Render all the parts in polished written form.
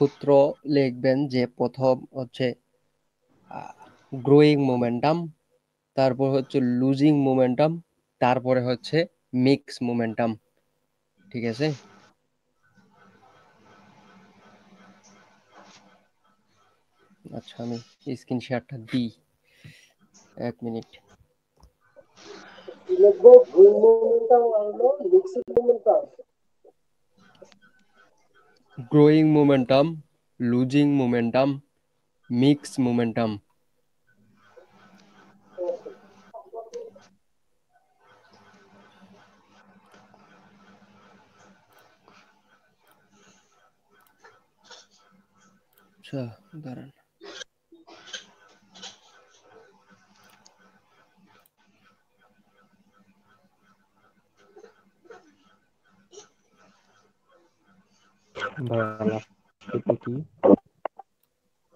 সূত্র লিখবেন যে প্রথম হচ্ছে গ্রোয়িং মোমেন্টাম, তারপর হচ্ছে লুজিং মোমেন্টাম, তারপরে হচ্ছে মিক্স মোমেন্টাম। ঠিক আছে? আচ্ছা, আমি স্ক্রিন শেয়ারটা দিই, 1 মিনিট। লিখবো গ্রোইং মোমেন্টাম হলো mixing momentum. Growing momentum, losing momentum, mix momentum. আচ্ছা, দাঁড়ান।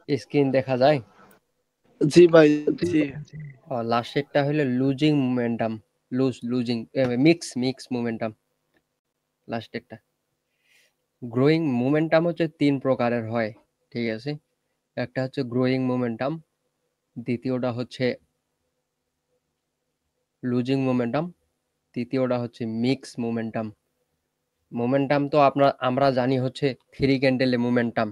স্ক্রিন দেখা যায়? জি ভাই, জি। লাস্টেরটা হলো losing momentum, losing mix momentum লাস্টেরটা। গ্রোয়িং মোমেন্টাম হচ্ছে 3 প্রকারের হয়। ঠিক আছে? একটা হচ্ছে গ্রোয়িং মোমেন্টাম, দ্বিতীয়টা হচ্ছে লুজিং মোমেন্টাম, তৃতীয়টা হচ্ছে মিক্স মোমেন্টাম। মোমেন্টাম তো আমরা জানি হচ্ছে 3 ক্যান্ডেলে মোমেন্টাম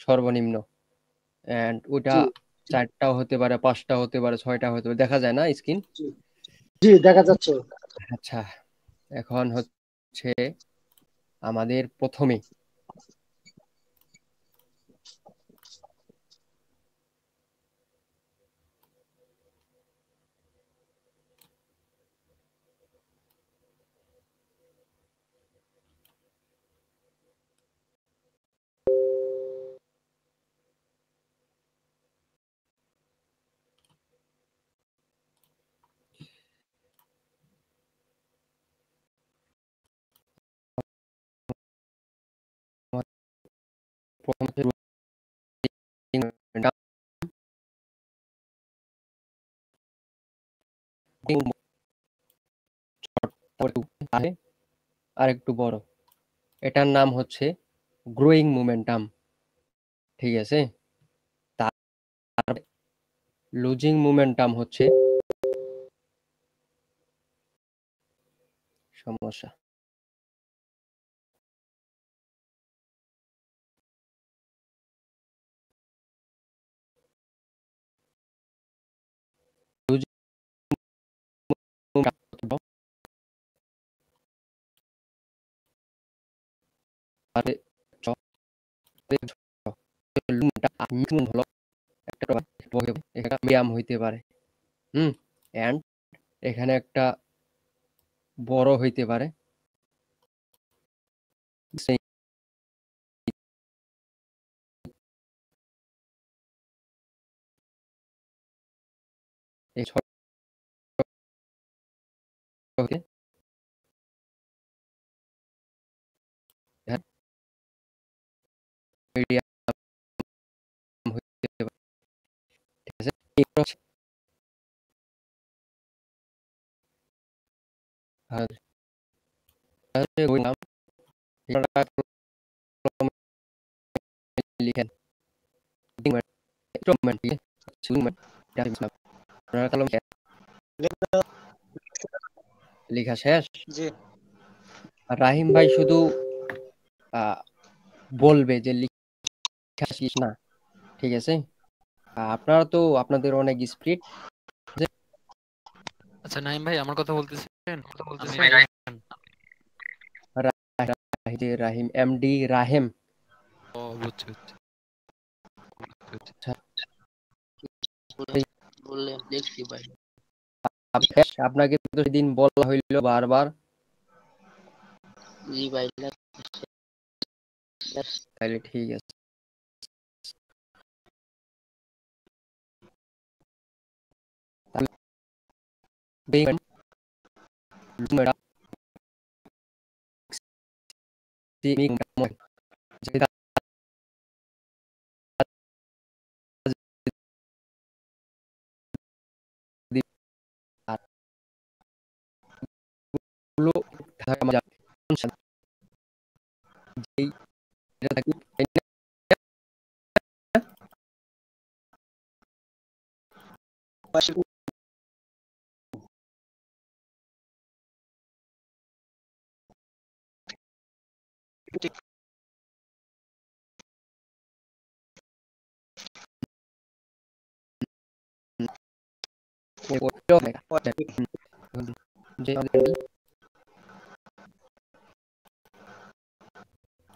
সর্বনিম্ন, এন্ড ওটা জি 4টাও হতে পারে, 5টা হতে পারে, 6টা হতে পারে, দেখা যায় না স্ক্রিন? জি জি দেখা যাচ্ছে। আচ্ছা, এখন হচ্ছে আমাদের প্রথমে প্রথমে momentum, আর একটু বড়, এটার নাম হচ্ছে গ্রোয়িং মোমেন্টাম। ঠিক আছে? তার লুজিং মোমেন্টাম হচ্ছে সমস্যা। লুজিং মোমেন্টাম হলো একটা মিডিয়াম হইতে পারে। হুম, এন্ড এখানে একটা বড় হইতে পারে। এই ছোট হতে মিডিয়াম হইতে পারে। ঠিক আছে? এগুলো হচ্ছে আর বললাম এটা লিখেন লেখা শেষ? জি আর রাহিম ভাই শুধু আহ, বলবে যে লেখা শেষ না। ঠিক আছে? আপনারা তো আপনাদের অনেক স্পিড। আচ্ছা নাইম ভাই, আমার কথা বলতেছেন? আমি রাহিম এমডি রাহেম। ও বুঝছি বুঝছি বুঝছি। আচ্ছা, বললেন দেখছি ভাই। আপনাকে তো সেদিন বলা হইল বারবার। জি ভাই। তাহলে ঠিক আছে। তাহলে দেখবেন যেটা আর গুলো যেই এটা থাকবে, তাই না? যে আমাদের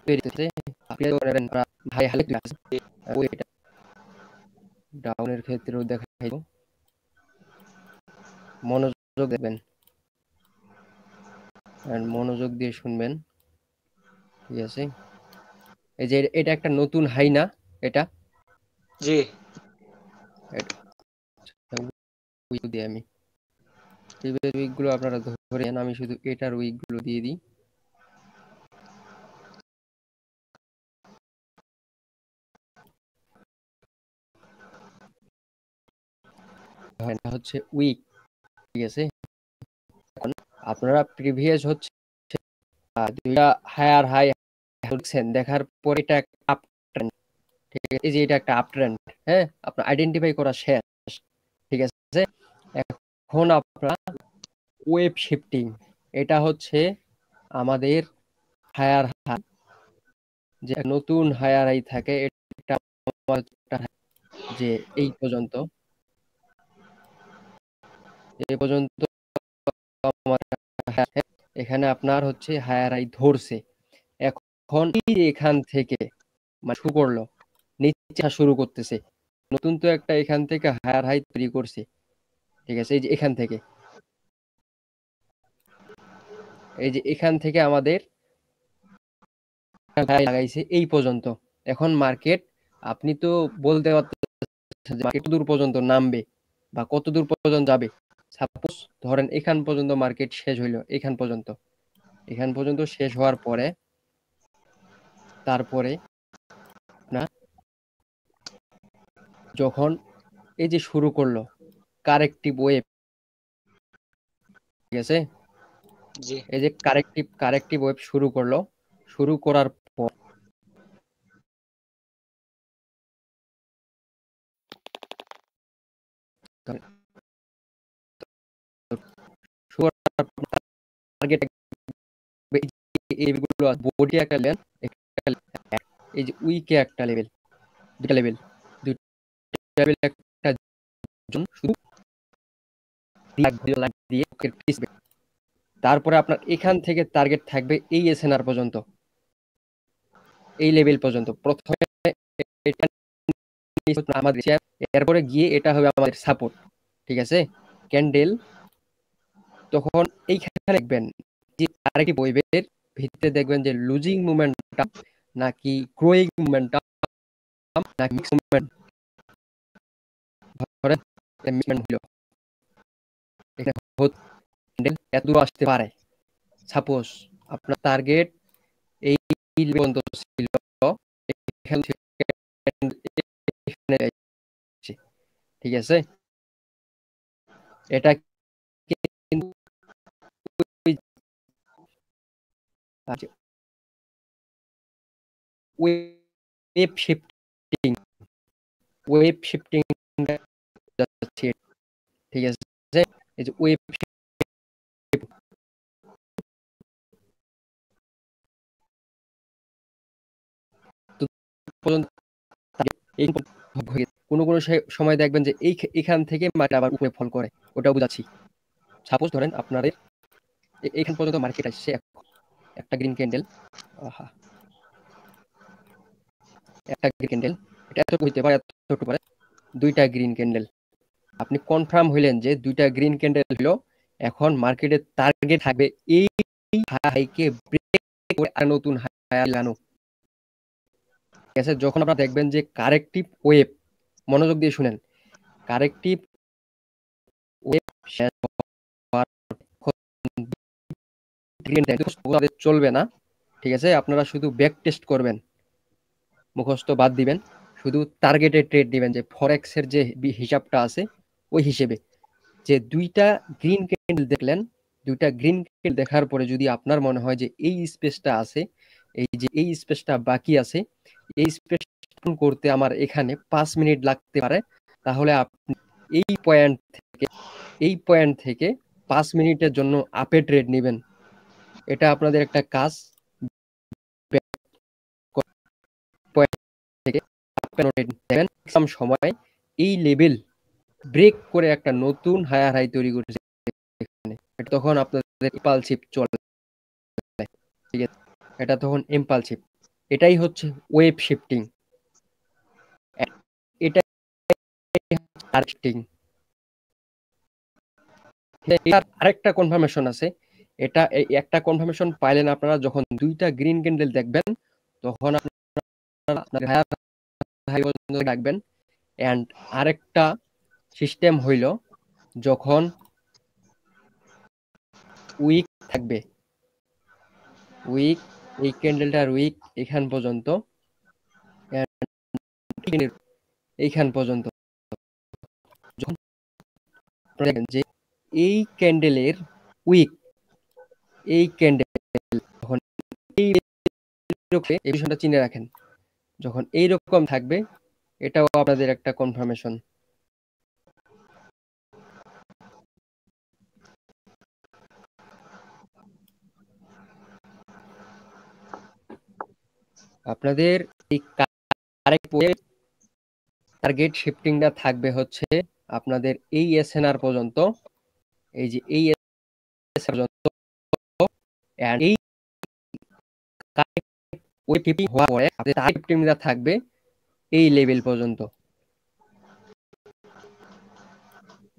পেরিতেছে আপনি ধরেন ভাই হালে ক্লাস ওইটা ডাউনের ক্ষেত্রেও দেখাইব, মনোযোগ দেবেন আর মনোযোগ দিয়ে শুনবেন, ঠিক আছে? এই যে এটা একটা নতুন হাই না, এটা জি উইক দিয়ে আমি প্রিভিয়াস উইক গুলো আপনারা ধরে নেন, আমি শুধু এটার উইক গুলো দিয়ে দিই। এটা হচ্ছে উইক, ঠিক আছে? এখন আপনারা প্রিভিয়াস হচ্ছে দুইটা হায়ার হাই দেখছেন, দেখার পর এটা একটা আপ ট্রেন্ড, ঠিক আছে? এই যে এটা একটা আপ ট্রেন্ড, হ্যাঁ, আপনার আইডেন্টিফাই করা শেষ, ঠিক আছে? এখন আপনারা ওয়েব শিফটিং, এটা হচ্ছে আমাদের হায়ার হাই, যে নতুন হায়ার হাই থাকে, এটা যে এই পর্যন্ত এখানে আপনার হচ্ছে হায়ার হাই ধরছে। এখন এই যে এখান থেকে মানে শুরু করলো, নিচে শুরু করতেছে, নতুন তো একটা এখান থেকে হায়ার হাই তৈরি করছে, ঠিক আছে? এই যে এখান থেকে আমাদের লাগাইছে এই পর্যন্ত। এখন মার্কেট, আপনি তো বলতে পারতেছেন যে মার্কেট কতদূর পর্যন্ত নামবে বা কতদূর পর্যন্ত যাবে। সাপোজ ধরেন এখান পর্যন্ত মার্কেট শেষ হইলো, এখান পর্যন্ত শেষ হওয়ার পরে তারপরে না, যখন এই যে শুরু করলো কারেক্টিভ ওয়েভ, ঠিক আছে? জি এই যে কারেক্টিভ ওয়েভ শুরু করলো, শুরু করার পর টার্গেট এইগুলো বডি একটা লেন, এই যে উইকে একটা লেভেল, দুটা লেভেল একটা জন শুধু দিয়ে পিছবে। তারপরে আপনার এখান থেকে টার্গেট থাকবে এই এসএনআর পর্যন্ত, এই লেভেল পর্যন্ত প্রথমে এটা আমাদের, এরপরে গিয়ে এটা হবে আমাদের সাপোর্ট, ঠিক আছে? ক্যান্ডেল তখন এইখানে দেখবেন যে আরেকটি ওয়েভের ভিত্তিতে দেখবেন যে লুজিং মুভমেন্টটা নাকি গ্রোয়িং মুভমেন্টটা নাকি মিক্স মুভমেন্ট, ধরেন মিক্সমেন্ট হলো, এখানে ক্যান্ডেল এত দূর আসতে পারে। সাপোজ আপনার টার্গেট এই পর্যন্ত ছিল, এখান থেকে ঠিক আছে? এটা কিন্তু ওয়েব শিফটিং, যাচ্ছে, ঠিক আছে? এই যে ওয়েব পর্যন্ত কোনো সময় দেখবেন যে এখান থেকে মার্কেট আবার উপরে ফল করে, ওটা বুঝাচ্ছি। সাপোজ ধরেন আপনাদের এখান পর্যন্ত মার্কেট আসছে, একটা গ্রিন ক্যান্ডেল, একটা গ্রিন ক্যান্ডেল, এটা এত হইতে পারে, এতটুকু পারে, দুইটা গ্রিন ক্যান্ডেল, আপনি কনফার্ম হইলেন যে দুইটা গ্রিন ক্যান্ডেল হলো। এখন মার্কেটের টার্গেট থাকবে এই হাইকে ব্রেক করে আর নতুন হাই লাগানো, ঠিক আছে? যখন আপনারা দেখবেন যে কারেক্টিভ ওয়েভ, মনোযোগ দিয়ে শুনেন, কারেক্টিভ ওয়েভ শেষ হওয়ার চলবে না, ঠিক আছে? আপনারা শুধু ব্যাক টেস্ট করবেন, মুখস্থ বাদ দিবেন, শুধু টার্গেটেড ট্রেড দিবেন, যে ফরেক্স এর যে হিসাবটা আছে ওই হিসেবে যে দুইটা গ্রিন ক্যান্ডেল দেখলেন, দুইটা গ্রিন ক্যান্ডেল দেখার পরে যদি আপনার মনে হয় যে এই স্পেসটা আছে, এই যে এই স্পেসটা বাকি আছে, এই স্পেস করতে আমার এখানে 5 মিনিট লাগতে পারে। তাহলে আপনি এই পয়েন্ট থেকে 5 মিনিটের জন্য আপে ট্রেড নেবেন। এটা আপনাদের একটা কাজ। পয়েন্ট থেকে দেবেন সময় এই লেভেল ব্রেক করে একটা নতুন হায়ার হাই তৈরি করছে এখানে। তখন আপনাদের ইম্পালসিভ চলে, ঠিক আছে? এটা তখন ইম্পালসিভ। এটাই হচ্ছে ওয়েভ শিফটিং। এটা শিফটিং। আরেকটা কনফার্মেশন আছে। এটা একটা কনফার্মেশন পাইলেন আপনারা যখন দুইটা গ্রিন ক্যান্ডেল দেখবেন, তখন আপনারা হায়ার হাই পর্যন্ত রাখবেন। এন্ড আরেকটা সিস্টেম হইল যখন উইক থাকবে, উইক, এই ক্যান্ডেলটার উইক এখান পর্যন্ত, এইখান পর্যন্ত, যখন দেখেন যে এই ক্যান্ডেলের উইক, এই ক্যান্ডেল যখন এই বিষয়টা চিনে রাখেন, যখন এইরকম থাকবে, এটাও আপনাদের একটা কনফার্মেশন। আপনাদের এই টার্গেট শিফটিংটা থাকবে হচ্ছে আপনাদের এই এসএনআর পর্যন্ত, এই যে এই পর্যন্ত, এই হওয়ার পরে আপনাদের টার্গেট শিফটিংটা থাকবে এই লেভেল পর্যন্ত।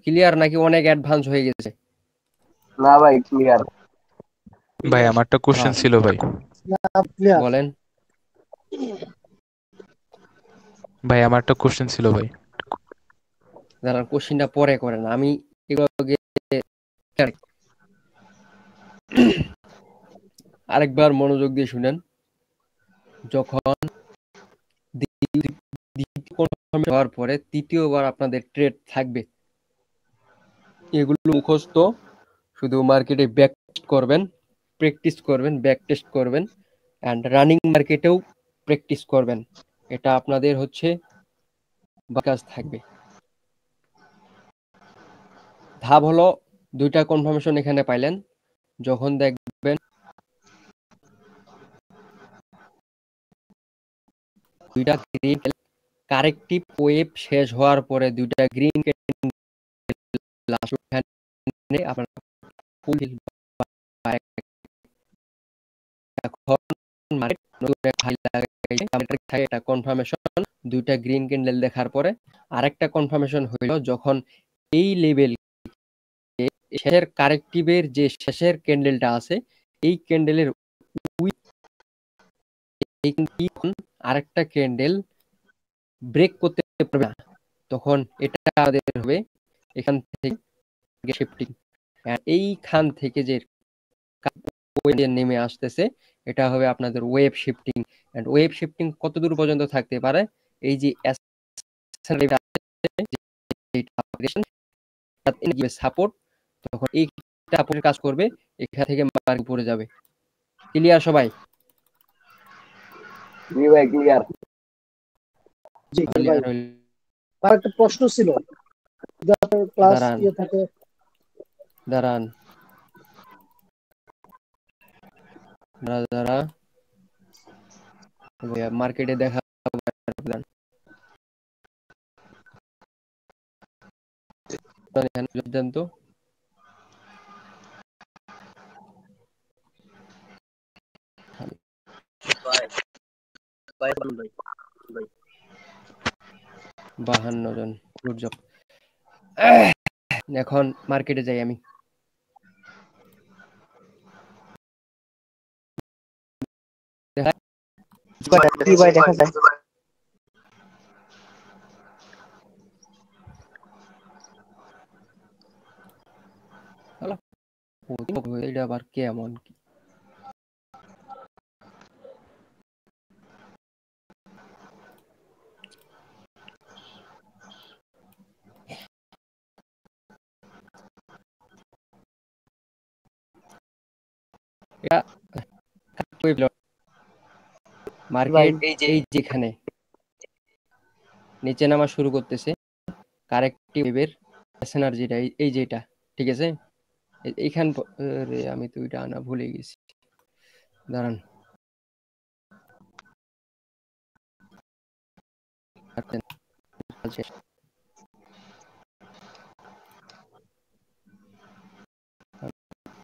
ক্লিয়ার নাকি অনেক অ্যাডভান্স হয়ে গেছে? না ভাই, ক্লিয়ার। ভাই আমার একটা কোশ্চেন ছিল ভাই। ক্লিয়ার। বলেন ভাই আমার একটা কোশ্চেন ছিল ভাই। দাঁড়ান, কোশ্চিনটা পরে করেন, আমি এগুলো আরেকবার মনোযোগ দিয়ে শুনেন। যখন হওয়ার পরে তৃতীয়বার আপনাদের ট্রেড থাকবে, এগুলো মুখস্থ, শুধু মার্কেটে ব্যাক করবেন, প্র্যাকটিস করবেন, ব্যাক টেস্ট করবেন, অ্যান্ড রানিং মার্কেটেও প্র্যাকটিস করবেন। এটা আপনাদের হচ্ছে কাজ থাকবে। ধাপ হলো দুইটা কনফার্মেশন এখানে পাইলেন। যখন দেখবেন দুইটা গ্রিন কারেক্টিভ ওয়েভ শেষ হওয়ার পরে দুইটা গ্রিন আপনারা ফুল এটা কনফার্মেশন। দুইটা গ্রিন ক্যান্ডেল দেখার পরে আরেকটা কনফার্মেশন হইল যখন এই লেভেল শেষের কারেক্টিভের যে শেষের ক্যান্ডেলটা আছে, এই ক্যান্ডেলের আরেকটা ক্যান্ডেল ব্রেক করতে পারবে না, তখন এটা আমাদের হবে এখান থেকে শিফটিং। এইখান থেকে যে নেমে আসতেছে, এটা হবে আপনাদের wave shifting. And wave shifting কত দূর পর্যন্ত থাকতে পারে? এই যে সাপোর্ট, তখন এইটা আপনার কাজ করবে, এখান থেকে মার্কেট পড়ে যাবে। ক্লিয়ার সবাই? জি ভাই, ক্লিয়ার। জি ভাই, আর একটা প্রশ্ন ছিল, ক্লাস ইয়ে থাকে। দাঁড়ান দাঁড়া, মার্কেটে দেখা দেন তো। ভাই ভাই 52 জন, গুড জব। এখন মার্কেটে যাই আমি। ভাই দেখা যায়। এটা আবার কেমন? মার্কেট এই যে এই যেখানে নিচে নামা শুরু করতেছে, কারেক্টিভ ওয়েভের এনার্জিটা এই যেটা, ঠিক আছে? এইখান রে আমি তো ওইটা আনা ভুলে গেছি, দাঁড়ান।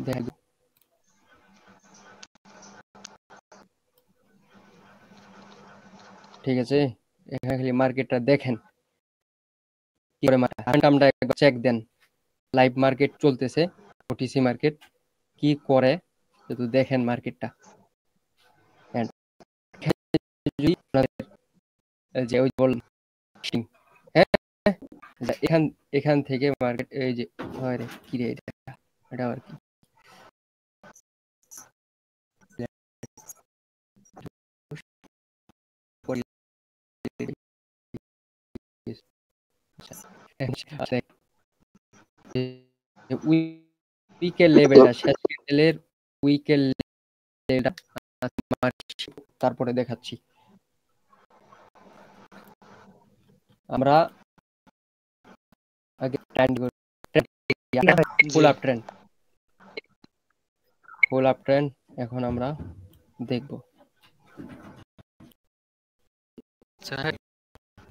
দেখেন, ঠিক আছে, এখানে খালি মার্কেটটা দেখেন কি করে, মোমেন্টামটা একবার চেক দেন। লাইভ মার্কেট চলতেছে, ওটিসি মার্কেট কি করে শুধু দেখেন মার্কেটটা। And যদি আপনাদের যে ওই বললাম, হ্যাঁ, এখান এখান থেকে মার্কেট এই যে হয় রে, কি রে এটা, এটা আবার কি, উইকের লেভেলটা, শেষ ক্যান্ডেলের উইকের লেভেলটা তারপরে দেখাচ্ছি। আমরা আগে ফুল আপ ট্রেন্ড, ফুল আপ ট্রেন্ড এখন আমরা দেখব আচ্ছা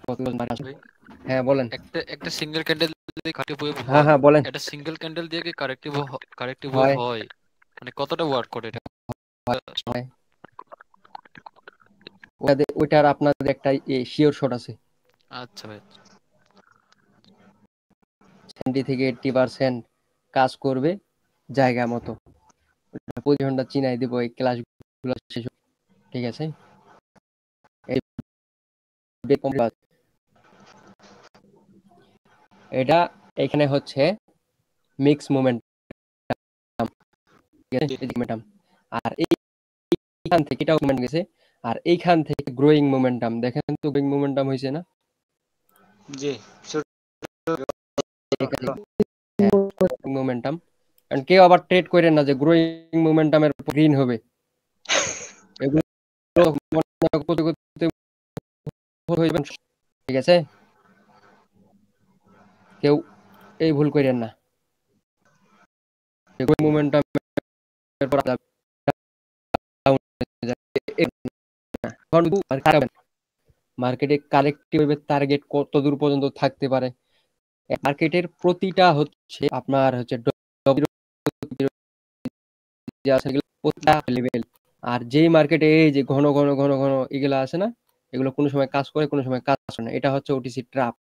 কত মার্কেট। ভাই, হ্যাঁ বলেন। একটা সিঙ্গেল ক্যান্ডেল দিয়ে কারেক্টিভ ওয়েভ হ্যাঁ হয়? হ্যাঁ বলেন। একটা সিঙ্গেল ক্যান্ডেল দিয়ে কি কারেক্টিভ ওয়েভ হয় হয়? মানে কতটা ওয়ার্ক করে এটা? হয় ওইটার আপনাদের একটা শিওর শট আছে, আচ্ছা ভাই, 70 থেকে 80% কাজ করবে জায়গা মতো। পজিশনটা চিনাই দিব এই ক্লাসগুলো শেষ, ঠিক আছে? এই এটা এখানে হচ্ছে মিক্স মোমেন্টাম, আর এইখান থেকে এটাও মোমেন্ট গেছে, আর এইখান থেকে গ্রোয়িং মোমেন্টাম, দেখেন তো গ্রোয়িং মোমেন্টাম হয়েছে না? জি মোমেন্টাম, কারণ কেউ আবার ট্রেড করেন না যে গ্রোয়িং মোমেন্টামের গ্রিন হবে, এগুলো করতে করতে হয়ে যাবেন, ঠিক আছে? কেউ এই ভুল করেন না, মোমেন্টামের পর মার্কেটে কারেক্টিভ টার্গেট কত দূর পর্যন্ত থাকতে পারে। মার্কেটের প্রতিটা হচ্ছে আপনার হচ্ছে লেভেল, আর যেই মার্কেটে এই যে ঘন ঘন ঘন ঘন এগুলা আছে না, এগুলো কোনো সময় কাজ করে কোনো সময় কাজ করে না, এটা হচ্ছে ওটিসি ট্র্যাপ।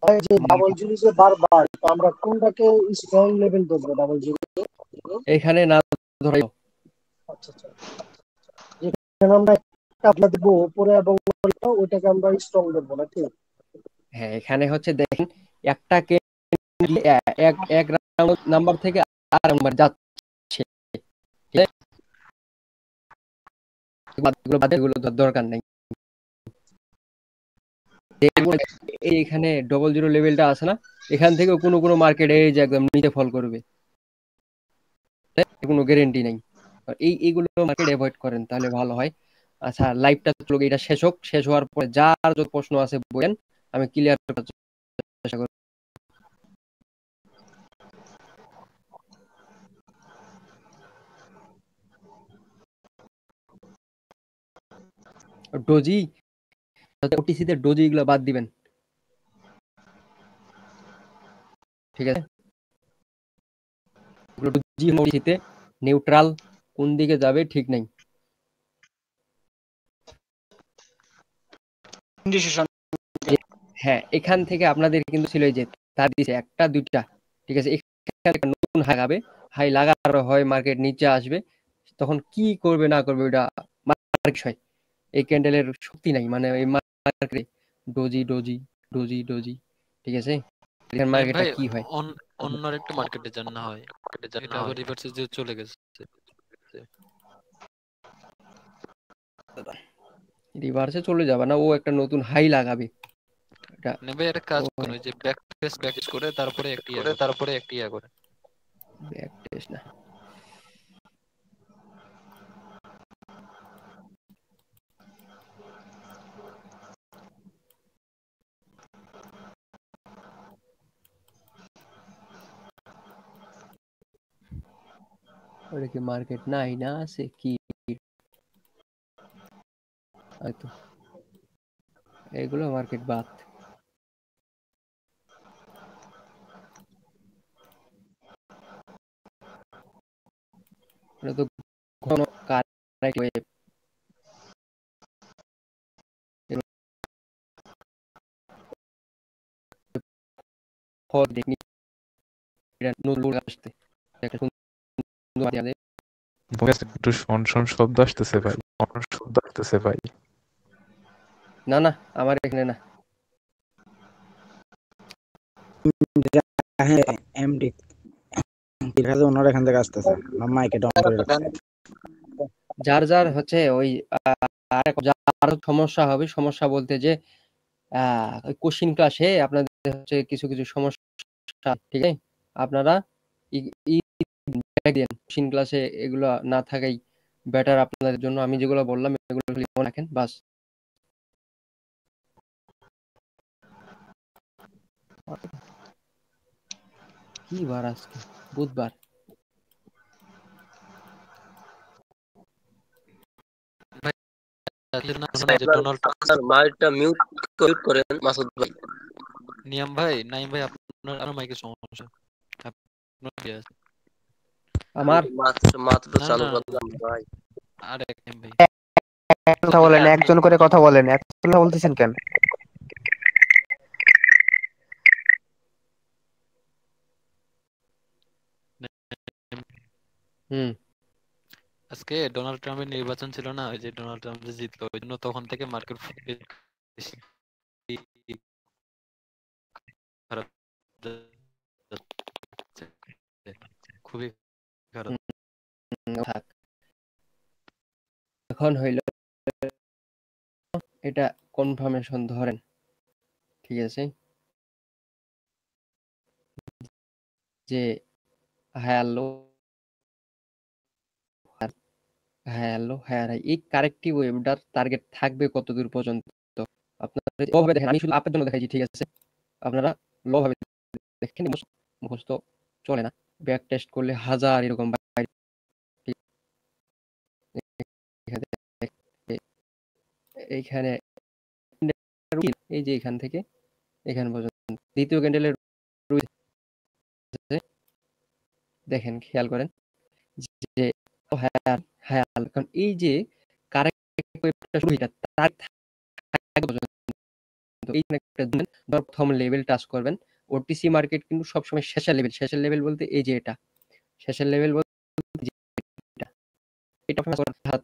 ভাই যে ডাবল জিরো যে বারবার, তো আমরা কোনটাকে স্ট্রং লেভেল ধরবো ডাবল জিরো? এখানে না ধরাই, আচ্ছা আচ্ছা, যেখানে আমরা একটা আপনার দেবো উপরে এবং ওইটাকে আমরা স্ট্রং ধরবো নাকি? হ্যাঁ এখানে হচ্ছে দেখেন একটা এক এক রাউন্ড নাম্বার থেকে আর নাম্বার যাচ্ছে, ঠিক আছে? এগুলো বাদে, এগুলো দরকার নেই। এখানে ডবল জিরো লেভেলটা আছে না, এখান থেকে কোনো কোনো মার্কেটে এই যে একদম নিচে ফল করবে, কোনো গ্যারেন্টি নেই। এইগুলো মার্কেট অ্যাভয়েড করেন তাহলে ভালো হয়। আচ্ছা লাইভটা চলো, এটা শেষ হোক, শেষ হওয়ার পরে যার যত প্রশ্ন আছে বলেন, আমি ক্লিয়ার করার চেষ্টা করব। ডোজি, ওটিসি তে ডোজি গুলো বাদ দিবেন, ঠিক আছে? ডোজি ওটিসিতে নিউট্রাল, কোন দিকে যাবে ঠিক নাই। হ্যাঁ এখান থেকে আপনাদের কিন্তু ছিল এই যে তার দিছে একটা দুইটা, ঠিক আছে? এখানে একটা নতুন হাই লাগাবে, হাই লাগার হয় মার্কেট নিচে আসবে, তখন কি করবে না করবে ওটা মার্কেট হয়। এই ক্যান্ডেলের শক্তি নাই, মানে এই মার্কেটে ডোজি ডোজি ডোজি ডোজি, ঠিক আছে? এখানে নাইম মার্কেটটা ভাই, কি হয়, অন্য একটা মার্কেটে যান না হয়, এটা আবার রিভার্সে যে চলে গেছে। রিভার্সে চলে যাবে না, ও একটা নতুন হাই লাগাবে। এটা না ভাই একটা কাজ ও করুন, ওই যে ব্যাক টেস্ট করে তারপরে একটা ইয়া করে। ব্যাক টেস্ট না, ওটা কি মার্কেট নাই না আছে কি? হয়তো এগুলো মার্কেট বাদ। এটা তো ঘন কারেক্ট ওয়েভ, ফল দেখনি, এটা নতুন আসতে একটা সুন্দর idea দেয়। ভয়েস একটু শন শব্দ আসতেছে ভাই, না না, আমার এখানে না। হ্যাঁ এমডি বিরাজ ওনার এখান থেকে আসতেছে, মাইকে ডাউন করে রাখছে। যার যার হচ্ছে ওই যার সমস্যা হবে, সমস্যা বলতে যে ওই কোশ্চিন ক্লাসে আপনাদের হচ্ছে কিছু কিছু সমস্যা, ঠিক আছে, আপনারা দেন কোশ্চিন ক্লাসে এগুলো না থাকাই বেটার আপনাদের জন্য। আমি যেগুলো বললাম এগুলো খালি মনে রাখেন বাস। কি বার আজকে? বুধবার। ভাই না যে ডোনাল্ড আপনার মাইকটা মিউট করেন মাসুদ ভাই। নিয়াম ভাই, নাইম ভাই, আপনার মাইকের সমস্যা। আপনার কি আছে? আমার মাত্র না চালু না করলাম ভাই। আর এক নিয়াম ভাই, কথা বলেন, একজন করে কথা বলেন, একজন বলতেছেন কেন? হুম আজকে ডোনাল্ড ট্রাম্পের নির্বাচন ছিল না, ওই যে ডোনাল্ড ট্রাম্প যে জিতলো, ওই জন্য তখন থেকে মার্কেট খারাপ যাচ্ছে, খুবই খারাপ। থাক, এখন হইল এটা কনফার্মেশন ধরেন, ঠিক আছে, যে হ্যালো হ্যালো হ্যাঁ হ্যাঁ, এই কারেক্টিভ ওয়েভটার টার্গেট থাকবে কতদূর পর্যন্ত? আপনারা লো ভাবে দেখেন, আমি শুধু আপনার জন্য দেখাইছি, ঠিক আছে, আপনারা লো ভাবে দেখেন, মুখস্থ চলে না, ব্যাক টেস্ট করলে হাজার এরকম বাইরে, ঠিক আছে? এইখানে এই যে এখান থেকে এখান পর্যন্ত দ্বিতীয় ক্যান্ডেলের দেখেন, খেয়াল করেন যে হ্যাঁ হ্যাঁ, কারণ এই যে কারেক্ট ওয়েভটা শুরু এটা তার এইখানে একটা প্রথম লেভেল টাচ করবেন। ওটিসি মার্কেট কিন্তু সবসময় শেষের লেভেল বলতে এই যে এটা শেষের লেভেল বলতে এটা, এটা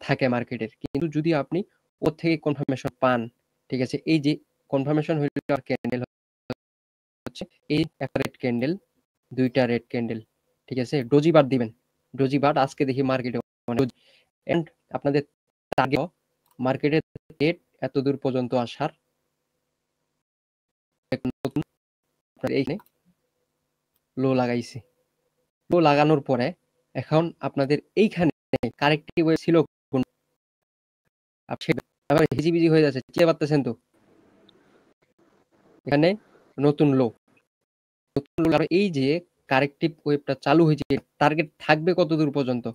থাকে মার্কেটের। কিন্তু যদি আপনি ওর থেকে কনফার্মেশন পান, ঠিক আছে, এই যে কনফার্মেশন হইল আর ক্যান্ডেল হচ্ছে এই একটা রেড ক্যান্ডেল, দুইটা রেড ক্যান্ডেল, ঠিক আছে, ডোজি বার দিবেন। ডোজি বার আজকে দেখি মার্কেটে এন্ড আপনাদের টার্গেট মার্কেটের রেট এত দূর পর্যন্ত আসার নতুন এইখানে লো লাগাইছি। লো লাগানোর পরে এখন আপনাদের এইখানে কারেক্টিভ ওয়েভ ছিল কোন, আবার হিজিবিজি হয়ে যাচ্ছে, চিনতে পারতেছেন তো? এখানে নতুন লো, এই যে কারেক্টিভ ওয়েভটা চালু হয়েছে, টার্গেট থাকবে কত দূর পর্যন্ত?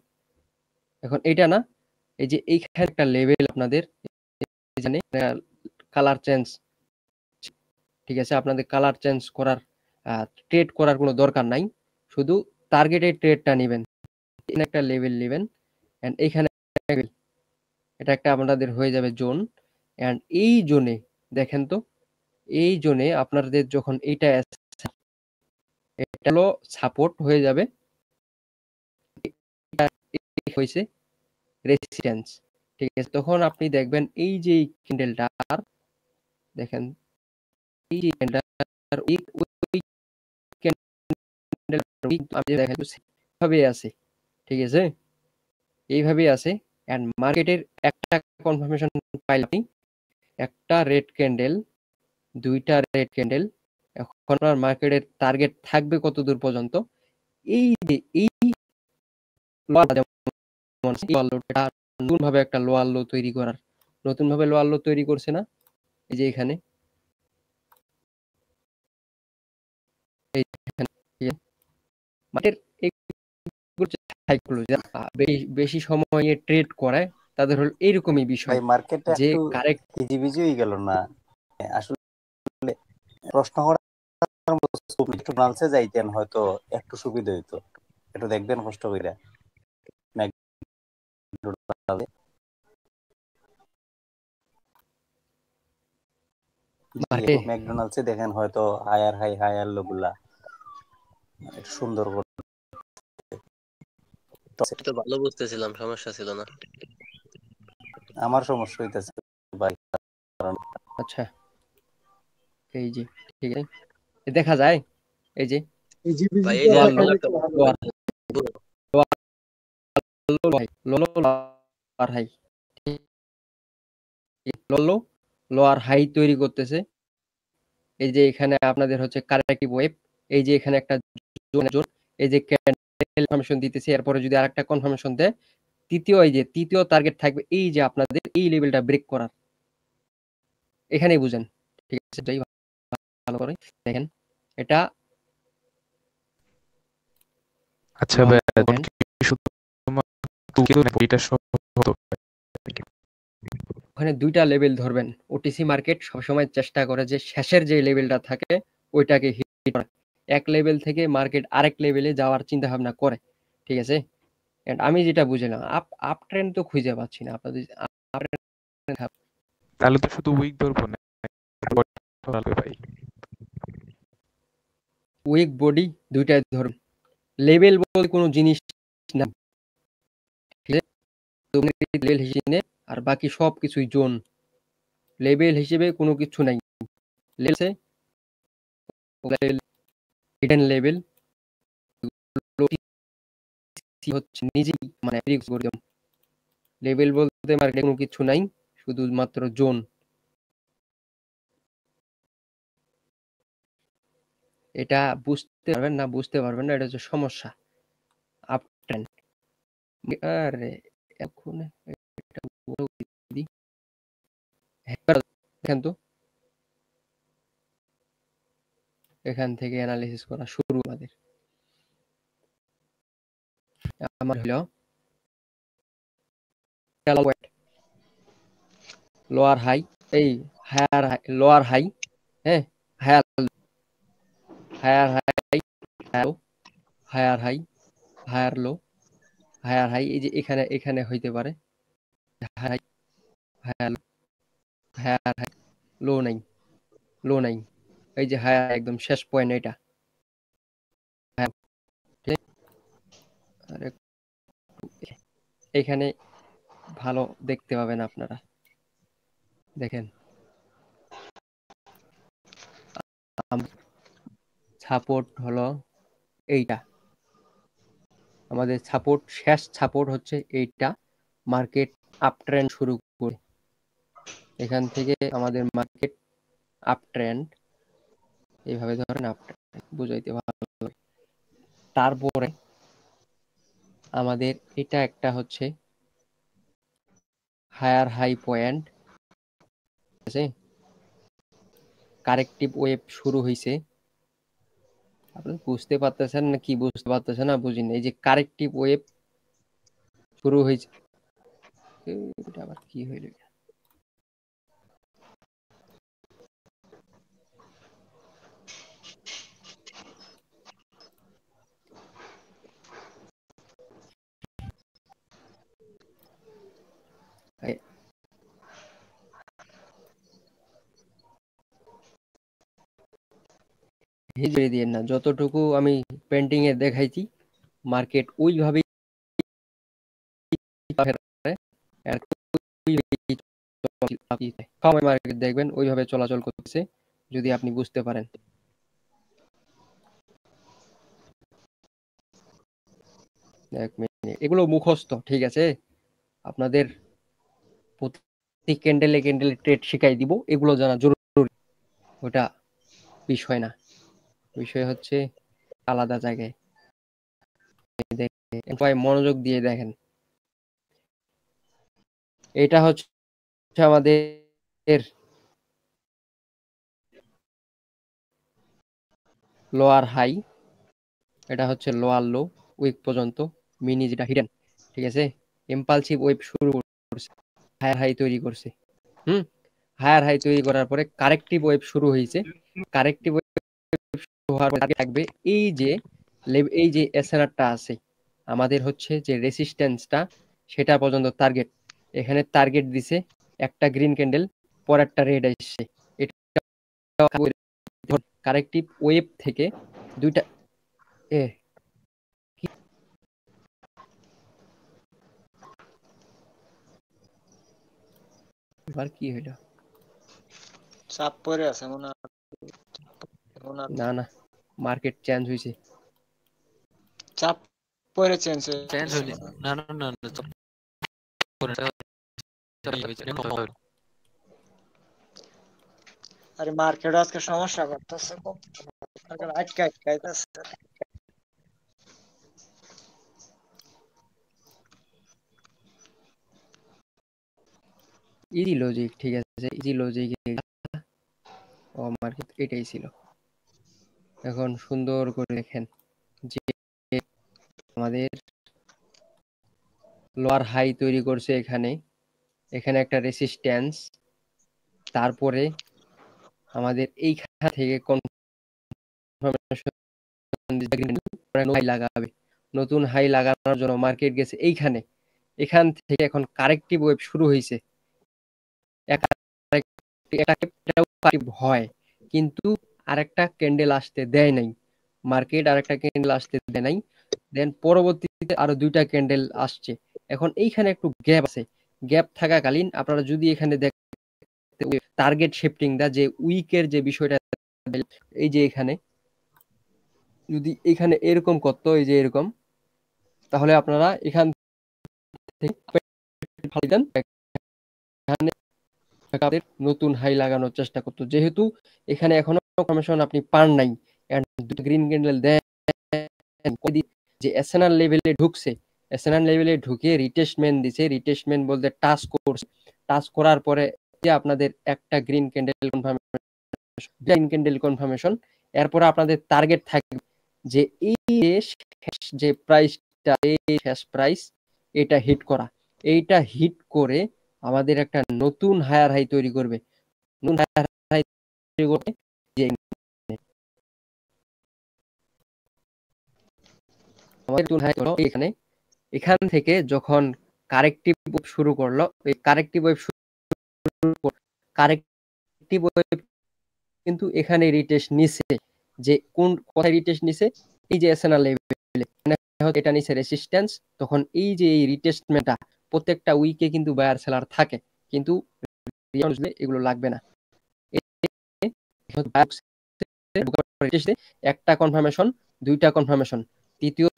এখন এটা না, এই যে এইখানে একটা লেভেল আপনাদের জানে কালার চেঞ্জ, ঠিক আছে, আপনাদের কালার চেঞ্জ করার ট্রেড করার কোনো দরকার নাই, শুধু টার্গেটের ট্রেডটা নেবেন, একটা লেভেল নেবেন এন্ড এইখানে এটা একটা আপনাদের হয়ে যাবে জোন। এন্ড এই জোনে দেখেন তো, এই জোনে আপনাদের যখন এইটা এটা হলো সাপোর্ট হয়ে যাবে, হয়েছে রেসিস্ট্যান্স, ঠিক আছে, তখন আপনি দেখবেন এই যে ক্যান্ডেলটা দেখেন, এই যে ক্যান্ডেলটার ওই ক্যান্ডেল আপনি দেখেন এইভাবে আছে, ঠিক আছে, এইভাবেই আছে। এন্ড মার্কেটের একটা কনফার্মেশন পাইলে আপনি একটা রেড ক্যান্ডেল, দুইটা রেড ক্যান্ডেল, এখন আপনার মার্কেটের টার্গেট থাকবে কত দূর পর্যন্ত? এই যে এই নতুন ভাবে একটা লোয়ার লো তৈরি করার, নতুন ভাবে লোয়ার লো তৈরি করছে না, এই যে এখানে, এই এখানে, মার্কেটের বেশি সময় ট্রেড করায় তাদের হলো এইরকমই বিষয় ভাই মার্কেটটা যে একটু কারেক্ট হিজিবিজি হয়ে গেল না? আসলে প্রশ্ন করার মতো scope নেই। একটু নালসে যাইতেন হয়তো একটু সুবিধা হইতো। একটু দেখবেন কষ্ট কইরা ম্যাকডোনাল্ডে। মার্কেটে ম্যাকডোনাল্ডসে দেখেন হয়তো হায়ার হাই হায়ার লো গুলা একটু সুন্দর করে। তো ভালো বুঝতেছিলাম, সমস্যা ছিল না। আমার সমস্যা হইতেছে ভাই, কারণ আচ্ছা এই যে ঠিক আছে, দেখা যায় এই যে এই ভাই জিবিজিতে এই যে লোয়ার লো, ভালো দেখাইলে একটা তো ভালো লোয়ার হতো। লোয়ার হাই, লোলো লোয়ার হাই তৈরি করতেছে। এই যে এখানে আপনাদের হচ্ছে কারেক্টিভ ওয়েভ, এই যে এখানে একটা জোন, এই যে ক্যান্ডেল কনফার্মেশন দিতেছে, এরপরে যদি আরেকটা কনফার্মেশন দেয়, এই যে তৃতীয় টার্গেট থাকবে এই যে আপনাদের এই লেভেলটা ব্রেক করার, এখানেই বুঝেন। ঠিক আছে, যাই ভালো করে দেখেন এটা আচ্ছা ভাই, এখন কি শুধুমাত্র এটা সহ হতো? ওখানে দুইটা লেভেল ধরবেন। ওটিসি মার্কেট সবসময় চেষ্টা করে যে শেষের যে লেভেলটা থাকে ওইটাকে হিট করা, এক লেভেল থেকে মার্কেট আরেক লেভেলে যাওয়ার চিন্তা ভাবনা করে। ঠিক আছে, এন্ড আমি যেটা বুঝলাম আপ ট্রেন্ড তো খুঁজে পাচ্ছি না আপনাদের। তাহলে তো শুধু উইক ধরবো না ভাই। উইক বডি দুইটাই ধরুন, লেভেল বলতে কোনো জিনিস না, ঠিক আছে, লেভেল হিসেবে আর বাকি সব কিছুই জোন, লেভেল হিসেবে কোনো কিছু নাই। হিডেন লেভেল হচ্ছে নিজেই মানে লেভেল বলতে মার্কেটে কোনো কিছু নাই, শুধুমাত্র জোন। এটা বুঝতে পারবেন না, এটা হচ্ছে সমস্যা। আপ ট্রেন্ড, আরে এখন এটা দেখেন তো, এখান থেকে অ্যানালিসিস করা শুরু আমাদের। আমার হলো লোয়ার হাই, এই হায়ার হাই, লোয়ার হাই, হ্যাঁ, higher higher high, higher high, higher low, higher high, এই যে এখানে এখানে হইতে পারে high, higher higher high, low নাই, লো নাই, এই যে হায়ার একদম শেষ পয়েন্ট এটা। আর এখানে ভালো দেখতে পাবেন আপনারা, দেখেন সাপোর্ট হলো এইটা, আমাদের সাপোর্ট, শেষ সাপোর্ট হচ্ছে এইটা। মার্কেট আপ ট্রেন্ড শুরু করে এখান থেকে আমাদের মার্কেট আপ ট্রেন্ড, এইভাবে ধরেন আপ ট্রেন্ড, বুঝাইতে ভালো লাগে। তারপরে আমাদের এটা একটা হচ্ছে হায়ার হাই পয়েন্ট, ঠিক আছে, কারেক্টিভ ওয়েভ শুরু হয়েছে। আপনি বুঝতে পারতেছেন না কি বুঝতে পারতেছেন না বুঝিনি, এই যে কারেক্টিভ ওয়েভ শুরু হয়েছে, এটা আবার কি হইল, হিজড়ে দিয়ে না, যতটুকু আমি পেন্টিং এ দেখাইছি মার্কেট ওইভাবেই সময় মার্কেট দেখবেন ওইভাবে চলাচল করতেছে, যদি আপনি বুঝতে পারেন। এক মিনিট, এগুলো মুখস্থ, ঠিক আছে, আপনাদের ক্যান্ডেলে ক্যান্ডেলে ট্রেড শিখাই দিব, এগুলো জানা জরুরি। ওটা বিষয় না, বিষয় হচ্ছে আলাদা জায়গায়। সবাই মনোযোগ দিয়ে দেখেন। এটা হচ্ছে আমাদের লোয়ার হাই, এটা হচ্ছে লোয়ার লো, উইক পর্যন্ত মিনি যেটা হিডেন, ঠিক আছে। ইম্পালসিভ ওয়েভ শুরু করছে, হায়ার হাই তৈরি করছে, হায়ার হাই তৈরি করার পরে কারেক্টিভ ওয়েভ শুরু হয়েছে। কারেক্টিভ ওয়েভ শুরু হওয়ার পরে থাকবে এই যে এসএনআরটা আছে আমাদের, হচ্ছে যে রেসিস্ট্যান্সটা, সেটা পর্যন্ত টার্গেট। এখানে টার্গেট দিছে একটা গ্রিন ক্যান্ডেল, পরেরটা রেড আসছে। এটা কারেক্টিভ ওয়েভ থেকে দুইটা কি হইলো? চাপ পড়ে আছে মনে না না, মার্কেট চেঞ্জ হইছে। চাপ পরে চেঞ্জ হয়নি। না না না না, চাপ পড়ে না। আরে মার্কেট আজকে সমস্যা করতেছে, আটকাইতেছে। ইজি লজিক, ঠিক আছে, ইজি লজিক। ও মার্কেট এটাই ছিল। এখন সুন্দর করে দেখেন যে আমাদের লোয়ার হাই তৈরি করছে এখানে, এখানে একটা রেসিস্ট্যান্স, তারপরে আমাদের এইখান থেকে হাই লাগাবে। নতুন হাই লাগানোর জন্য মার্কেট গেছে এইখানে, এখান থেকে এখন কারেক্টিভ ওয়েভ শুরু হয়েছে। হয় কিন্তু আরেকটা ক্যান্ডেল আসতে দেয় নাই মার্কেট, আরেকটা ক্যান্ডেল আসতে দেয় নাই। দেন পরবর্তীতে আরো দুইটা ক্যান্ডেল আসছে। এখন এইখানে একটু গ্যাপ আছে, গ্যাপ থাকাকালীন আপনারা যদি এখানে দেখতে টার্গেট শিফটিং দা যে উইকের যে বিষয়টা, এই যে এখানে যদি এখানে এরকম করতো, এই যে এরকম, তাহলে আপনারা এখান থেকে নতুন হাই লাগানোর চেষ্টা করতো। যেহেতু এখানে এখনো কনফার্মেশন আপনি পান নাই, গ্রিন ক্যান্ডেল দেন যে এসএনআর লেভেলে ঢুকছে, এসএনআর লেভেলে ঢুকে রিটেস্টমেন্ট দিছে। রিটেস্টমেন্ট বলতে টাচ করছে, টাচ করার পরে যে আপনাদের একটা গ্রিন ক্যান্ডেল কনফার্মেশন, এরপর আপনাদের টার্গেট থাকবে যে এই যে প্রাইসটা, এই শেষ প্রাইস, এটা হিট করা। এইটা হিট করে আমাদের একটা নতুন হায়ার হাই তৈরি করবে। নতুন হায়ার হাই তৈরি করবে যে আমাদের নতুন হাই হলো এখানে। এখান থেকে যখন কারেক্টিভ ওয়েভ শুরু করলো, এই কারেক্টিভ ওয়েভ কিন্তু এখানে রিটেস্ট নিছে। যে কোন কোথায় রিটেস্ট নিছে? এই যে এসএনআর লেভেলে, এটা নিছে রেসিস্ট্যান্স। তখন এই যে এই রিটেস্টমেন্টটা প্রত্যেকটা উইকে কিন্তু বায়ার সেলার থাকে, কিন্তু এগুলো লাগবে না। একটা কনফার্মেশন, দুইটা কনফার্মেশন, তৃতীয়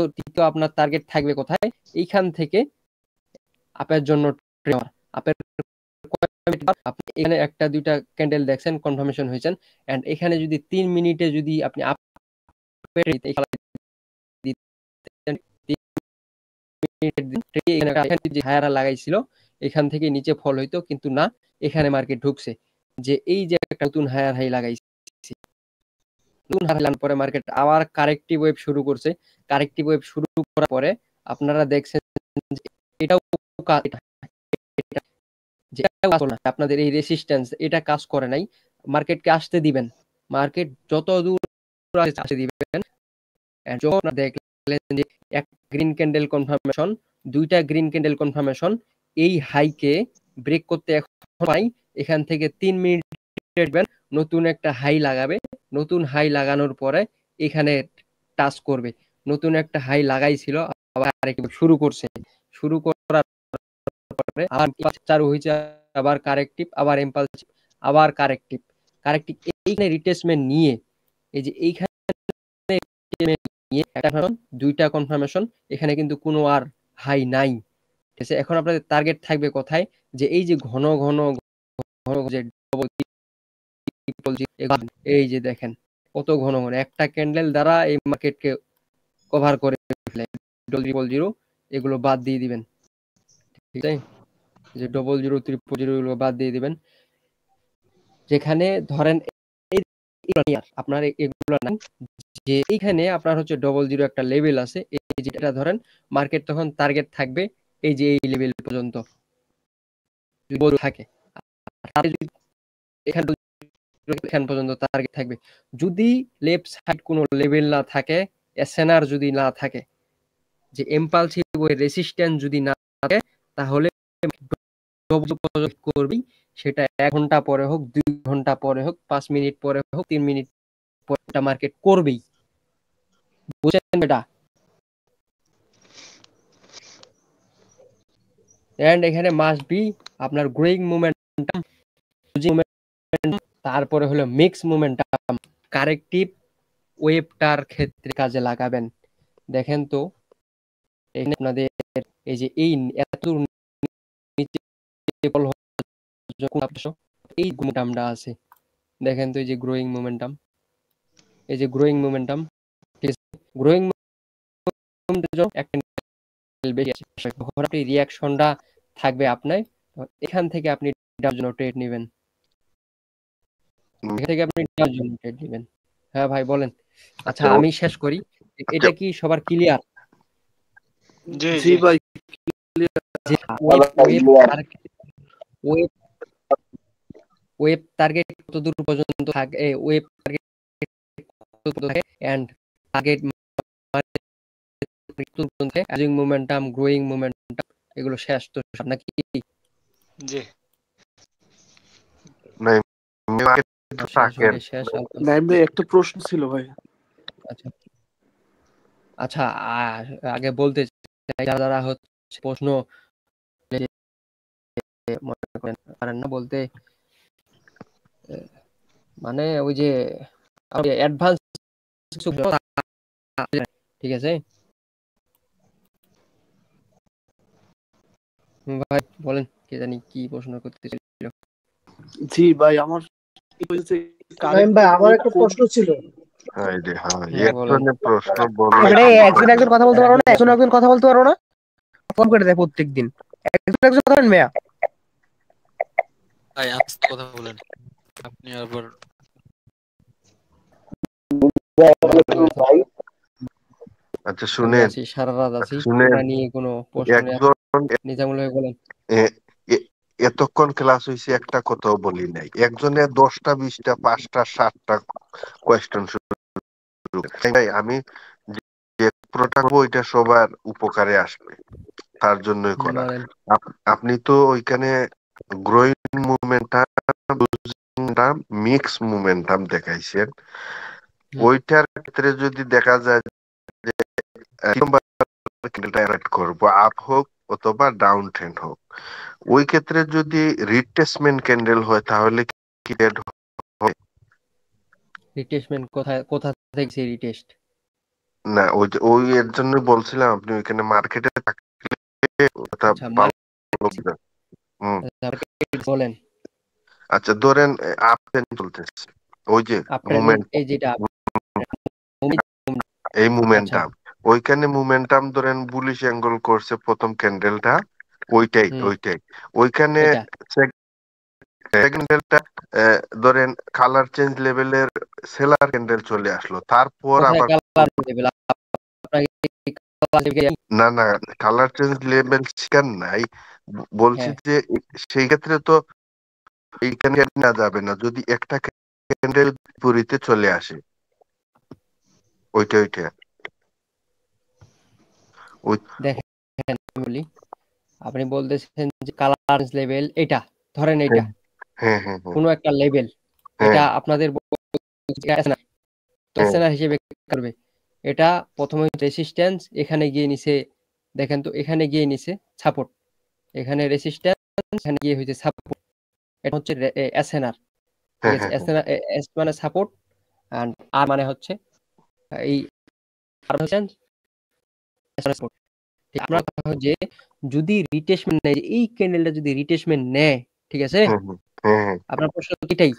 আপনার টার্গেট থাকবে কোথায়? এইখান থেকে আপের জন্য আপের আপনি এখানে একটা দুইটা ক্যান্ডেল দেখছেন, কনফার্মেশন হয়েছেন, এন্ড এখানে যদি 3 মিনিটে যদি আপনি হায়ারা লাগাইছিল, এখান থেকে নিচে ফল হইতো, কিন্তু না, এখানে মার্কেট ঢুকছে যে এই যে একটা নতুন হায়ার হাই লাগাইছে। নতুন হায়ার লাগানোর পরে মার্কেট আবার কারেক্টিভ ওয়েভ শুরু করছে। কারেক্টিভ ওয়েভ শুরু করার পরে আপনারা দেখছেন এটাও আপনাদের এই রেসিস্ট্যান্স, এটা কাজ করে নাই। মার্কেটকে আসতে দিবেন, মার্কেট যত দূর আসতে দিবেন। যখন দেখলেন যে এক গ্রিন ক্যান্ডেল কনফার্মেশন, দুইটা গ্রিন ক্যান্ডেল কনফার্মেশন, এই হাইকে ব্রেক করতে এখন পাই, এখান থেকে 3 মিনিট নতুন একটা হাই লাগাবে। নতুন হাই লাগানোর পরে এখানে টাচ করবে। নতুন একটা হাই লাগাইছিল, আবার শুরু করছে। শুরু করার পরে আবার চালু হয়েছে, আবার কারেক্টিভ, আবার ইম্পালসিভ, আবার কারেক্টিভ। এইখানে রিটেস্টমেন্ট নিয়ে, এই যে এইখানে দুইটা কনফার্মেশন, এখানে কিন্তু কোনো আর হাই নাই। ঠিক আছে, এখন আপনাদের টার্গেট থাকবে কোথায়? যে এই যে ঘন ঘন ঘন যে ডবল এই যে দেখেন কত ঘন ঘন একটা ক্যান্ডেল দ্বারা এই মার্কেটকে কভার করে ফেলে। 000 এগুলো বাদ দিয়ে দিবেন, ঠিক আছে? যে 000 এগুলো বাদ দিয়ে দিবেন। যেখানে ধরেন আপনার এগুলো না, যে এইখানে আপনার হচ্ছে 000 একটা লেভেল আছে, এই যেটা ধরেন মার্কেট তখন টার্গেট থাকবে এই যে এই লেভেল পর্যন্ত থাকে, এখান পর্যন্ত টার্গেট থাকবে। যদি লেফট সাইড কোনো লেভেল না থাকে, এসএনআর যদি না থাকে, যে ইম্পালসিভ ওই রেসিস্ট্যান্স যদি না থাকে, তাহলে করবেই, সেটা 1 ঘন্টা পরে হোক, 2 ঘন্টা পরে হোক, 5 মিনিট পরে হোক, 3 মিনিট পরে মার্কেট করবেই। বুঝছেন এটা? এন্ড এখানে মাস্ট বি আপনার গ্রোয়িং মোমেন্টাম, তারপরে হলো মিক্স মোমেন্টাম, কারেক্টিভ ওয়েবটার ক্ষেত্রে কাজে লাগাবেন। দেখেন তো এখানে আপনাদের এই যে এই এত নিচে এই মোমেন্টামটা আছে, দেখেন তো এই যে গ্রোয়িং মোমেন্টাম, এই যে গ্রোয়িং মোমেন্টাম, ঠিক আছে? গ্রোয়িং রিয়াকশনটা থাকবে আপনার, এখান থেকে আপনি জন্য ট্রেড নেবেন, এখান থেকে আপনি জন্য ট্রেড নেবেন। হ্যাঁ ভাই বলেন। আচ্ছা আমি শেষ করি, এটা কি সবার ক্লিয়ার? জি জি জি ভাই ওয়েব টার্গেট কত দূর পর্যন্ত থাকে, wave target and target momentum, growing momentum, এগুলো শেষ তো নাকি? জি শেষ। নাইম ভাই একটা প্রশ্ন ছিল ভাই। আচ্ছা আচ্ছা, আগে বলতে চাই যারা হচ্ছে প্রশ্ন মনে করেন পারেন না বলতে, মানে ওই যে অ্যাডভান্স, ঠিক আছে ভাই বলেন, কে জানি কি প্রশ্ন করতেছিল। জি ভাই আমার কি হয়েছে, নাইম ভাই আমার একটা প্রশ্ন ছিল। প্রশ্ন একজন কথা বলতে পারো না, একজন কথা বলতে পারো না, ফোন করে দেয় প্রত্যেকদিন, একজন কথা বলেন মেয়া। ভাই আস্তে কথা বলেন, আপনি আবার আচ্ছা শুনেন, সারা রাত আছি, শুনেন, এটা নিয়ে কোনো প্রশ্ন নেই, একজন নিজামুল ভাই বলেন। এতক্ষণ ক্লাস হয়েছে একটা কথাও বলি নাই, একজনের 10টা 20টা 5টা 7টা কোয়েশ্চেন শুরু। তাই আমি যে প্রোটা করবো ওইটা সবার উপকারে আসবে, তার জন্যই করা। বলেন। আপনি তো ওইখানে গ্রোয়িং মোমেন্টাম, মিক্স মোমেন্টাম দেখাইছেন, ওইটার ক্ষেত্রে যদি দেখা যায় যে করবো আপ হোক অথবা ডাউন ট্রেন্ড হোক, ওই ক্ষেত্রে যদি রিট্রেসমেন্ট ক্যান্ডেল হয় তাহলে কি রেড হয়? রিটেস্টমেন্ট কোথা থেকে রিটেস্ট? না ওই এর জন্য বলছিলাম আপনি ওইখানে মার্কেটে থাকলে ওটা আচ্ছা ভালো হবে। বলেন। আচ্ছা ধরেন আপ ট্রেন্ড চলতেছে, ওই যে মুভমেন্ট, এই যেটা এই মুভমেন্টাম, ওইখানে মুভমেন্টাম ধরেন বুলিশ অ্যাঙ্গেল করছে প্রথম ক্যান্ডেলটা, ওইটাই ওইখানে ক্যান্ডেলটা ধরেন কালার চেঞ্জ লেভেলের সেলার ক্যান্ডেল চলে আসলো, তারপর আবার না না কালার চেঞ্জ লেভেল শিকার নাই, বলছি যে সেই ক্ষেত্রে তো এইখানে না যাবে না যদি একটা ক্যান্ডেল বিপরীতে চলে আসে, ওইটা দেখেন বলি, আপনি বলতেছেন যে কালার লেভেল এটা ধরেন, এটা কোনো একটা লেভেল, এটা আপনাদের হিসেবে করবে, এটা প্রথমে রেসিস্ট্যান্স, এখানে গিয়ে নিচে দেখেন তো, এখানে গিয়ে নিচে সাপোর্ট, এখানে রেসিস্ট্যান্স, এখানে গিয়ে হইছে সাপোর্ট, এটা হচ্ছে এসএনআর, ঠিক আছে? এসএনআর, এস মানে সাপোর্ট আর আর মানে হচ্ছে এই আপনার কথা যে যদি রিটেসমেন্ট নেয়, এই ক্যান্ডেলটা যদি রিটেসমেন্ট নেয়, ঠিক আছে, হ্যাঁ আপনার প্রশ্ন তো এটাই,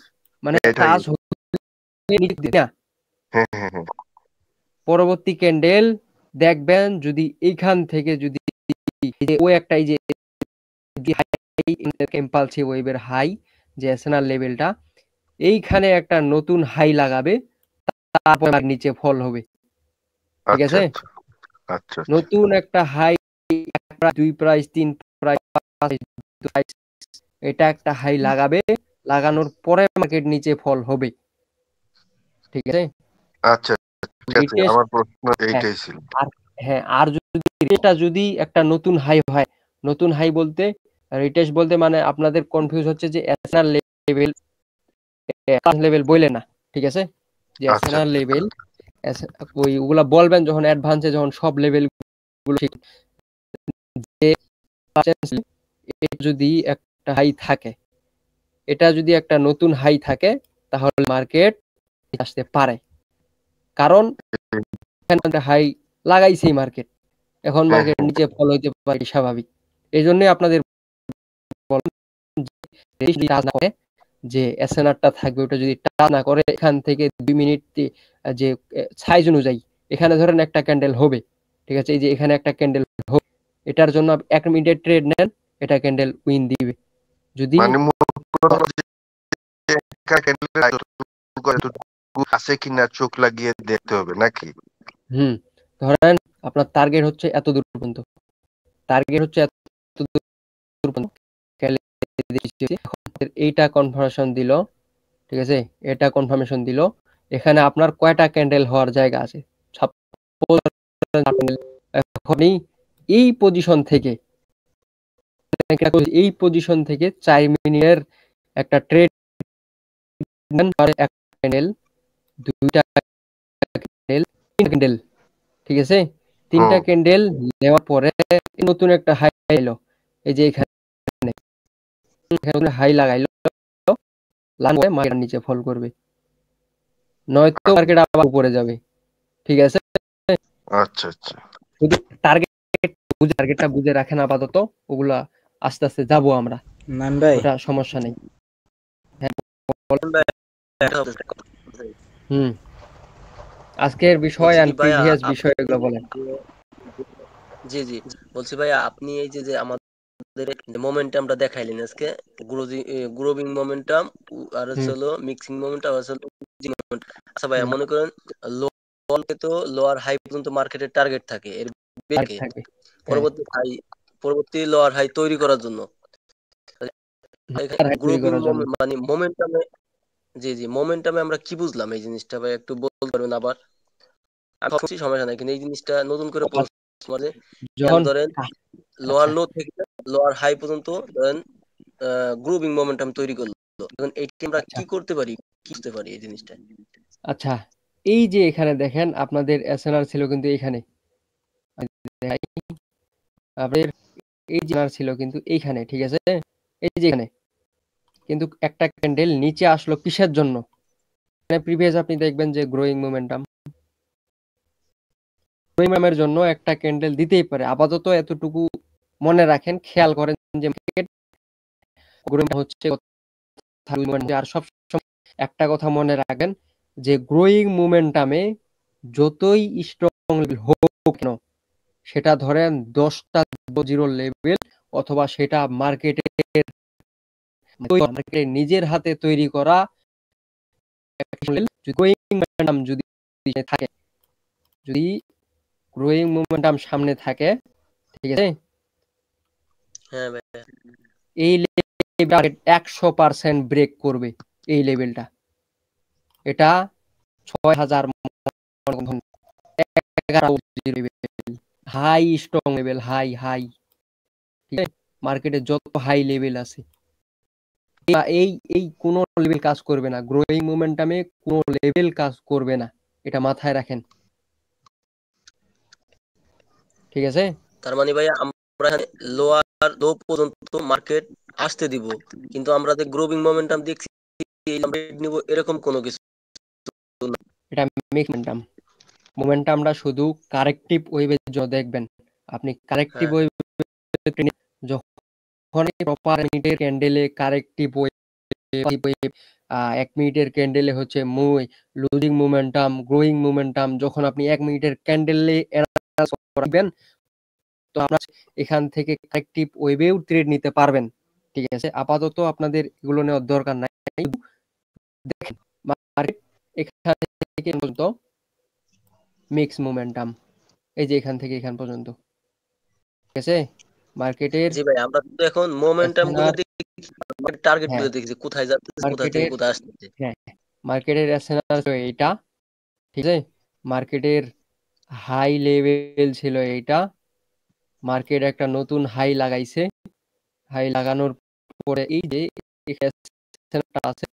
মানে এটাই কাজ হলে নিচে দিবে না। হ্যাঁ পরবর্তী ক্যান্ডেল দেখবেন যদি এইখান থেকে যদি ওই একটা এই যে ইম্পালসিভ ওয়েভের হাই যে এসএনআর লেভেলটা এইখানে একটা নতুন হাই লাগাবে, তারপর আর নিচে ফল হবে। ঠিক আচ্ছা আছে, আচ্ছা আচ্ছা নতুন একটা হাই, দুই প্রাইস, তিন প্রাইস, প্রাইস, এটা একটা হাই লাগাবে, লাগানোর পরে মার্কেট নিচে ফল হবে। ঠিক আছে, আচ্ছা ঠিক আছে, রিটেস্ট, আমার প্রশ্ন হ্যাঁ এইটাই ছিল। আর হ্যাঁ, আর যদি রিটেস্টটা যদি একটা নতুন হাই হয়, নতুন হাই বলতে রিটেস্ট বলতে মানে আপনাদের কনফিউজ হচ্ছে যে এসএনআর লেভেল লেভেল বলে না। ঠিক আছে, যে আচ্ছা এসএনআর লেভেল ওই ওগুলা বলবেন যখন অ্যাডভান্সে, যখন সব লেভেল গুলো ঠিক, যে যদি একটা হাই থাকে, এটা যদি একটা নতুন হাই থাকে তাহলে মার্কেট আসতে পারে, কারণ হাই লাগাইছে মার্কেট, এখন হ্যাঁ মার্কেট নিচে ফল হইতে পারে, স্বাভাবিক। এই জন্য আপনাদের যে এসএনআরটা থাকবে ওটা যদি টাচ না করে, এখান থেকে 2 মিনিট যে সাইজ অনুযায়ী এখানে ধরেন একটা ক্যান্ডেল হবে। ঠিক আছে, এই যে এখানে একটা ক্যান্ডেল হবে, এটার জন্য 1 মিনিটের ট্রেড নেন, এটা ক্যান্ডেল উইন দিবে। যদি মানে আছে কিনা চোখ লাগিয়ে দেখতে হবে নাকি? ধরেন আপনার টার্গেট হচ্ছে এত দূর পর্যন্ত, টার্গেট হচ্ছে এত দূর পর্যন্ত, এইটা কনফার্মেশন দিল। ঠিক আছে, এটা কনফার্মেশন দিল, এখানে আপনার কয়টা ক্যান্ডেল হওয়ার জায়গা আছে? এখনই এই পজিশন থেকে, এই পজিশন থেকে 4 মিনিটের একটা ট্রেড, একটা ক্যান্ডেল, দুইটা ক্যান্ডেল, তিনটা ক্যান্ডেল। ঠিক আছে, তিনটা ক্যান্ডেল নেওয়ার পরে নতুন একটা হাই এলো, এই যে এখানে হাই লাগাইলো, মার্কেট নিচে ফল করবে, নয়তো মার্কেট আবার উপরে যাবে। ঠিক আছে, আচ্ছা আচ্ছা, শুধু টার্গেটটা বুঝে রাখেন আপাতত, ওগুলা আস্তে আস্তে যাবো আমরা, ওটা সমস্যা নেই। আজকের বিষয় আর প্রিভিয়াস বিষয় এগুলো বলেন। জি জি, বলছি ভাইয়া, আপনি এই যে আমাদের মোমেন্টামটা দেখাইলেন আজকে, গ্রোভিং মোমেন্টাম, আর হচ্ছে হলো মিক্সিং মোমেন্টাম, আর হচ্ছে মোমেন্টাম। আচ্ছা ভাইয়া, মনে করেন তো লোয়ার হাই পর্যন্ত মার্কেটের টার্গেট থাকে, এর বেকে পরবর্তী লোয়ার হাই তৈরি করার জন্য গ্রোভিং মানে মোমেন্টামে, জি জি, মোমেন্টামে আমরা কি বুঝলাম এই জিনিসটা ভাই একটু বলতে পারবেন আবার? সমস্যা নাই, কিন্তু এই জিনিসটা নতুন করে ধরেন লোয়ার লো থেকে লোয়ার হাই পর্যন্ত ধরেন গ্রুপিং মোমেন্টাম তৈরি করলো, এখন এইটা আমরা কি করতে পারি, কি বুঝতে পারি এই জিনিসটা? আচ্ছা, এই যে এখানে দেখেন আপনাদের এসএনআর ছিল কিন্তু এইখানে, আপনাদের এই যে ছিল কিন্তু এইখানে। ঠিক আছে, এই যে এখানে কিন্তু একটা ক্যান্ডেল নিচে আসলো কিসের জন্য? প্রিভিয়াস আপনি দেখবেন যে গ্রোয়িং মোমেন্টাম, গ্রোয়িং জন্য একটা ক্যান্ডেল দিতেই পারে। আপাতত এতটুকু মনে রাখেন, খেয়াল করেন যে মার্কেট গ্রোয়িং হচ্ছে, আর সব একটা কথা মনে রাখবেন যে গ্রোয়িং মোমেন্টামে যতই স্ট্রং হোক কেন, সেটা ধরেন 10টা জিরো লেভেল, অথবা সেটা মার্কেটের নিজের হাতে তৈরি করা যদি থাকে, যদি গ্রোয়িং মোমেন্টাম সামনে থাকে, ঠিক আছে, এই লেভেল 100% ব্রেক করবে। এই লেভেলটা, এটা 6000 high strong level, high high. ঠিক আছে, মার্কেটে যত হাই লেভেল আছে, এই এই কোন লেভেল কাজ করবে না, গ্রোয়িং মোমেন্টামে কোন লেভেল কাজ করবে না, এটা মাথায় রাখেন। ঠিক আছে, তার মানে ভাই আমরা লোয়ার লো পর্যন্ত মার্কেট আসতে দিব, কিন্তু আমরা যে গ্রোভিং মোমেন্টাম দেখছি নিব এরকম কোনো কিছু না, এটা মিক্স মোমেন্টামটা শুধু কারেক্টিভ ওয়েভের জন্য দেখবেন। আপনি কারেক্টিভ ওয়েভ যখন প্রপার মিনিটের ক্যান্ডেলে কারেক্টিভ ওয়েভ 1 মিনিটের ক্যান্ডেলে হচ্ছে লুজিং মোমেন্টাম, গ্রোয়িং মোমেন্টাম। যখন আপনি 1 মিনিটের ক্যান্ডেলে করবেন তো আপনার এখান থেকে কারেক্টিভ ওয়েবেও ট্রেড নিতে পারবেন। ঠিক আছে, আপাতত আপনাদের এগুলো নেওয়ার দরকার নাই। দেখেন মার্কেট এখান থেকে পর্যন্ত মিক্স মোমেন্টাম, এই যে এখান থেকে এখান পর্যন্ত। ঠিক আছে, মার্কেটের জি ভাই, আমরা কিন্তু এখন মোমেন্টাম গুলো দেখি, টার্গেট গুলো দেখি কোথায় যাচ্ছে, কোথা থেকে কোথায় আসছে। হ্যাঁ, মার্কেটের এসএনআর এইটা। ঠিক আছে, মার্কেটের হাই লেভেল ছিল এইটা। মার্কেট একটা নতুন হাই লাগাইছে, হাই লাগানোর পরে এই যে আছে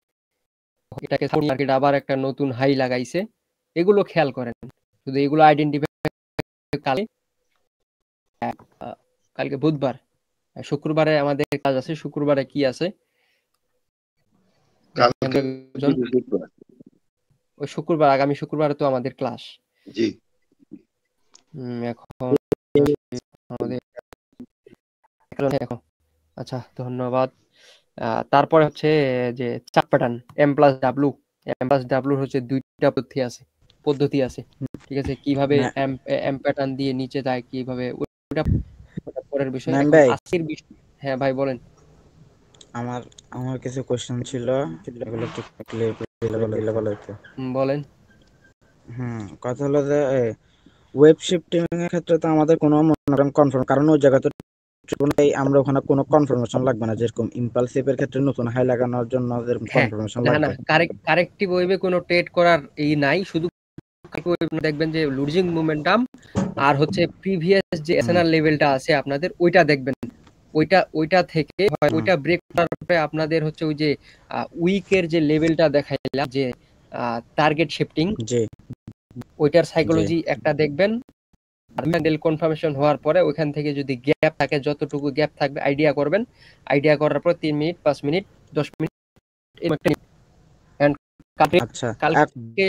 এটাকে মার্কেট আবার একটা নতুন হাই লাগাইছে। এগুলো খেয়াল করেন, শুধু এগুলো আইডেন্টিফাই। কালকে বুধবার, শুক্রবারে আমাদের কাজ আছে। শুক্রবারে কি আছে? ওই শুক্রবার, আগামী শুক্রবারে তো আমাদের ক্লাস। জি, এখন আমাদের আচ্ছা, ধন্যবাদ। তারপরে হচ্ছে যে চার্ট প্যাটার্ন M+W হচ্ছে 2টা পদ্ধতি আছে। ঠিক আছে, কিভাবে এম প্যাটার্ন দিয়ে নিচে যায়, কিভাবে ওটা পরের বিষয়। আজকের বিষয়, হ্যাঁ ভাই বলেন। আমার কিছু কোশ্চেন ছিল, এগুলো একটু ক্লিয়ার করে দিলে ভালো হতো। বলেন। কথা হলো যে ওয়েব শিফটিং এর ক্ষেত্রে তো আমাদের কোনো কনফার্ম, কারণ ওই জায়গাতে আমরা ওখানে কোনো কনফার্মেশন লাগবে না, যেরকম ইম্পালসিভ এর ক্ষেত্রে নতুন হাই লাগানোর জন্য যেরকম কনফার্মেশন লাগবে। না, কারেক্টিভ ওয়েবে কোনো ট্রেড করার নাই, শুধু দেখবেন যে লুজিং মোমেন্টাম আর হচ্ছে প্রিভিয়াস যে এসএনআর লেভেলটা আছে আপনাদের, ওইটা দেখবেন। ওইটা থেকে ওইটা ব্রেক করার পরে আপনাদের হচ্ছে ওই যে উইকের যে লেভেলটা দেখাইলাম, যে টার্গেট শিফটিং, ওইটার সাইকোলজি একটা দেখবেন। ক্যান্ডেল কনফার্মেশন হওয়ার পরে ওইখান থেকে যদি গ্যাপ থাকে, যতটুকু গ্যাপ থাকবে আইডিয়া করবেন। আইডিয়া করার পর 3 মিনিট, 5 মিনিট, 10 মিনিট কালকে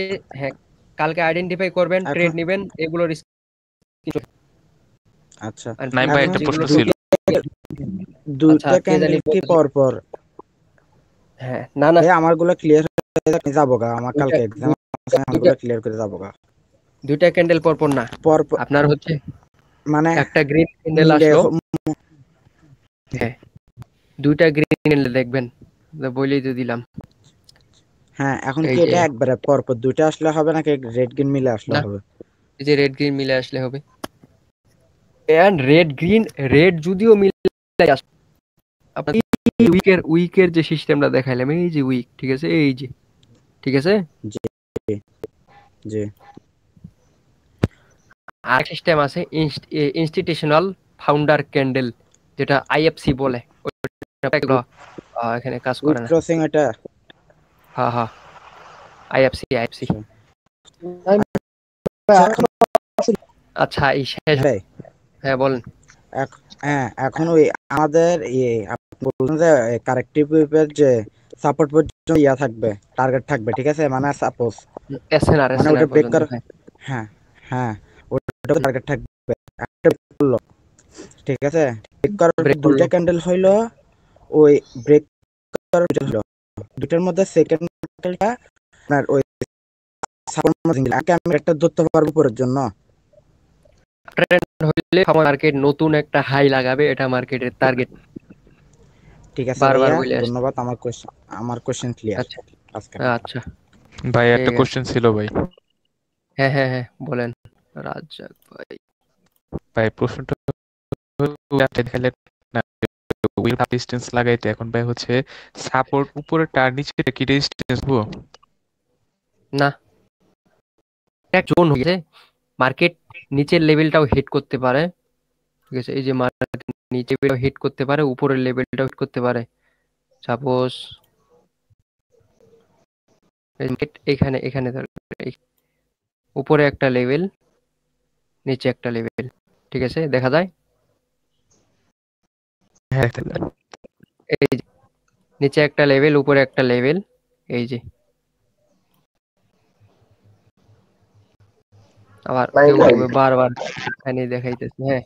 কালকে আইডেন্টিফাই করবেন, ট্রেড নেবেন, এগুলোর। আচ্ছা, নাই ভাই, একটা প্রশ্ন ছিল। দুইটা ক্যান্ডেল কি পর পর? হ্যাঁ, না না, আমারগুলো ক্লিয়ার হয়ে যাবগা, আমার কালকে এক্সাম আছে, আমারগুলো ক্লিয়ার করে যাবগা। দুইটা ক্যান্ডেল পর পর না, আপনার হচ্ছে মানে একটা গ্রিন ক্যান্ডেল আসলো। হ্যাঁ, দুইটা গ্রিন ক্যান্ডেল দেখবেন, বলেই তো দিলাম। হ্যাঁ, এখন কি এটা একবারে পর পর দুইটা আসলে হবে নাকি রেড গ্রিন মিলে আসলে হবে? এই যে রেড গ্রিন মিলে আসলে হবে। এন্ড রেড যদিও মিলে আসে, আপনি উইকের যে সিস্টেমটা দেখাইলাম, এই যে উইক, ঠিক আছে, এই যে, ঠিক আছে। জি। আর সিস্টেম আছে ইনস্টিটিউশনাল ফাউন্ডার ক্যান্ডেল, যেটা আইএফসি বলে। এখানে কাজ করে না। ক্রসিং এটা। হ্যাঁ, আইএফসি। আচ্ছা, এই শেষ। হ্যাঁ বলেন। এখন ওই আমাদের বলছেন যে কারেক্টিভ ওয়েবের যে সাপোর্ট পর্যন্ত থাকবে, টার্গেট থাকবে, ঠিক আছে, মানে সাপোজ এসএনআর ওটা ব্রেক কর। হ্যাঁ ওটা টার্গেট থাকবে, ঠিক আছে। ব্রেক করার দুইটা ক্যান্ডেল হইলো, ওই ব্রেক করার হইলো দুইটার মধ্যে সেকেন্ড ক্যান্ডেলটা আপনার ওই সাপোর্ট মধ্যে আমি একটা ধরতে পারবো পরের জন্য। ট্রেন্ড হইলে মার্কেট নতুন একটা হাই লাগাবে, এটা মার্কেটের টার্গেট। ঠিক আছে ভাইয়া, ধন্যবাদ। আমার কোশ্চেন ক্লিয়ার। আচ্ছা ভাই, একটা কোশ্চেন ছিল ভাই। হ্যাঁ বলেন রাজ্জাক ভাই। ভাই প্রশ্নটা দেখালে না উইল রেজিস্ট্যান্স লাগাইতে, এখন ভাই হচ্ছে সাপোর্ট উপরে টার নিচে কি রেজিস্ট্যান্স হবো না, এক জোন হয়েছে। মার্কেট নিচের লেভেলটাও হিট করতে পারে, ঠিক আছে। এই যে মার্কেট নিচে হিট করতে পারে, উপরের লেভেলটাও হিট করতে পারে। সাপোজ এখানে উপরে একটা লেভেল, নিচে একটা লেভেল, ঠিক আছে, দেখা যায়। এই যে নিচে একটা লেভেল, উপরে একটা লেভেল, এই যে। আবার বারবার এখানে দেখাইতেছে। হ্যাঁ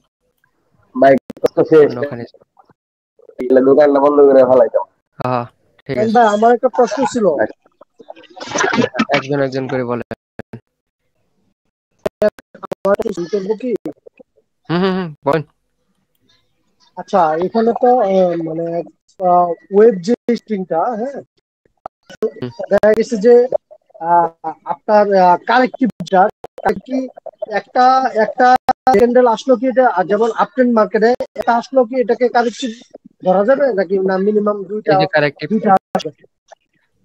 ভাই, কষ্ট শেষ, এগুলা দোকানটা বন্ধ করে ফেলাইতাম। হ্যাঁ ঠিক ভাই আছে, আমার একটা প্রশ্ন ছিল। একজন একজন করে বলেন। আমার একটা প্রশ্ন করবো কি? বলেন। আচ্ছা, এখানে তো মানে ওয়েব যে স্ট্রিংটা, হ্যাঁ, দেখা গেছে যে আপনার কারেক্টিভটা কি একটা একটা ক্যান্ডেল আসলো কি, এটা যেমন আপট্রেন্ড মার্কেটে এটা আসলো কি, এটাকে কারেক্টিভ ধরা যাবে নাকি না মিনিমাম দুইটা এই যে কারেক্টিভ, দুইটা আসবে?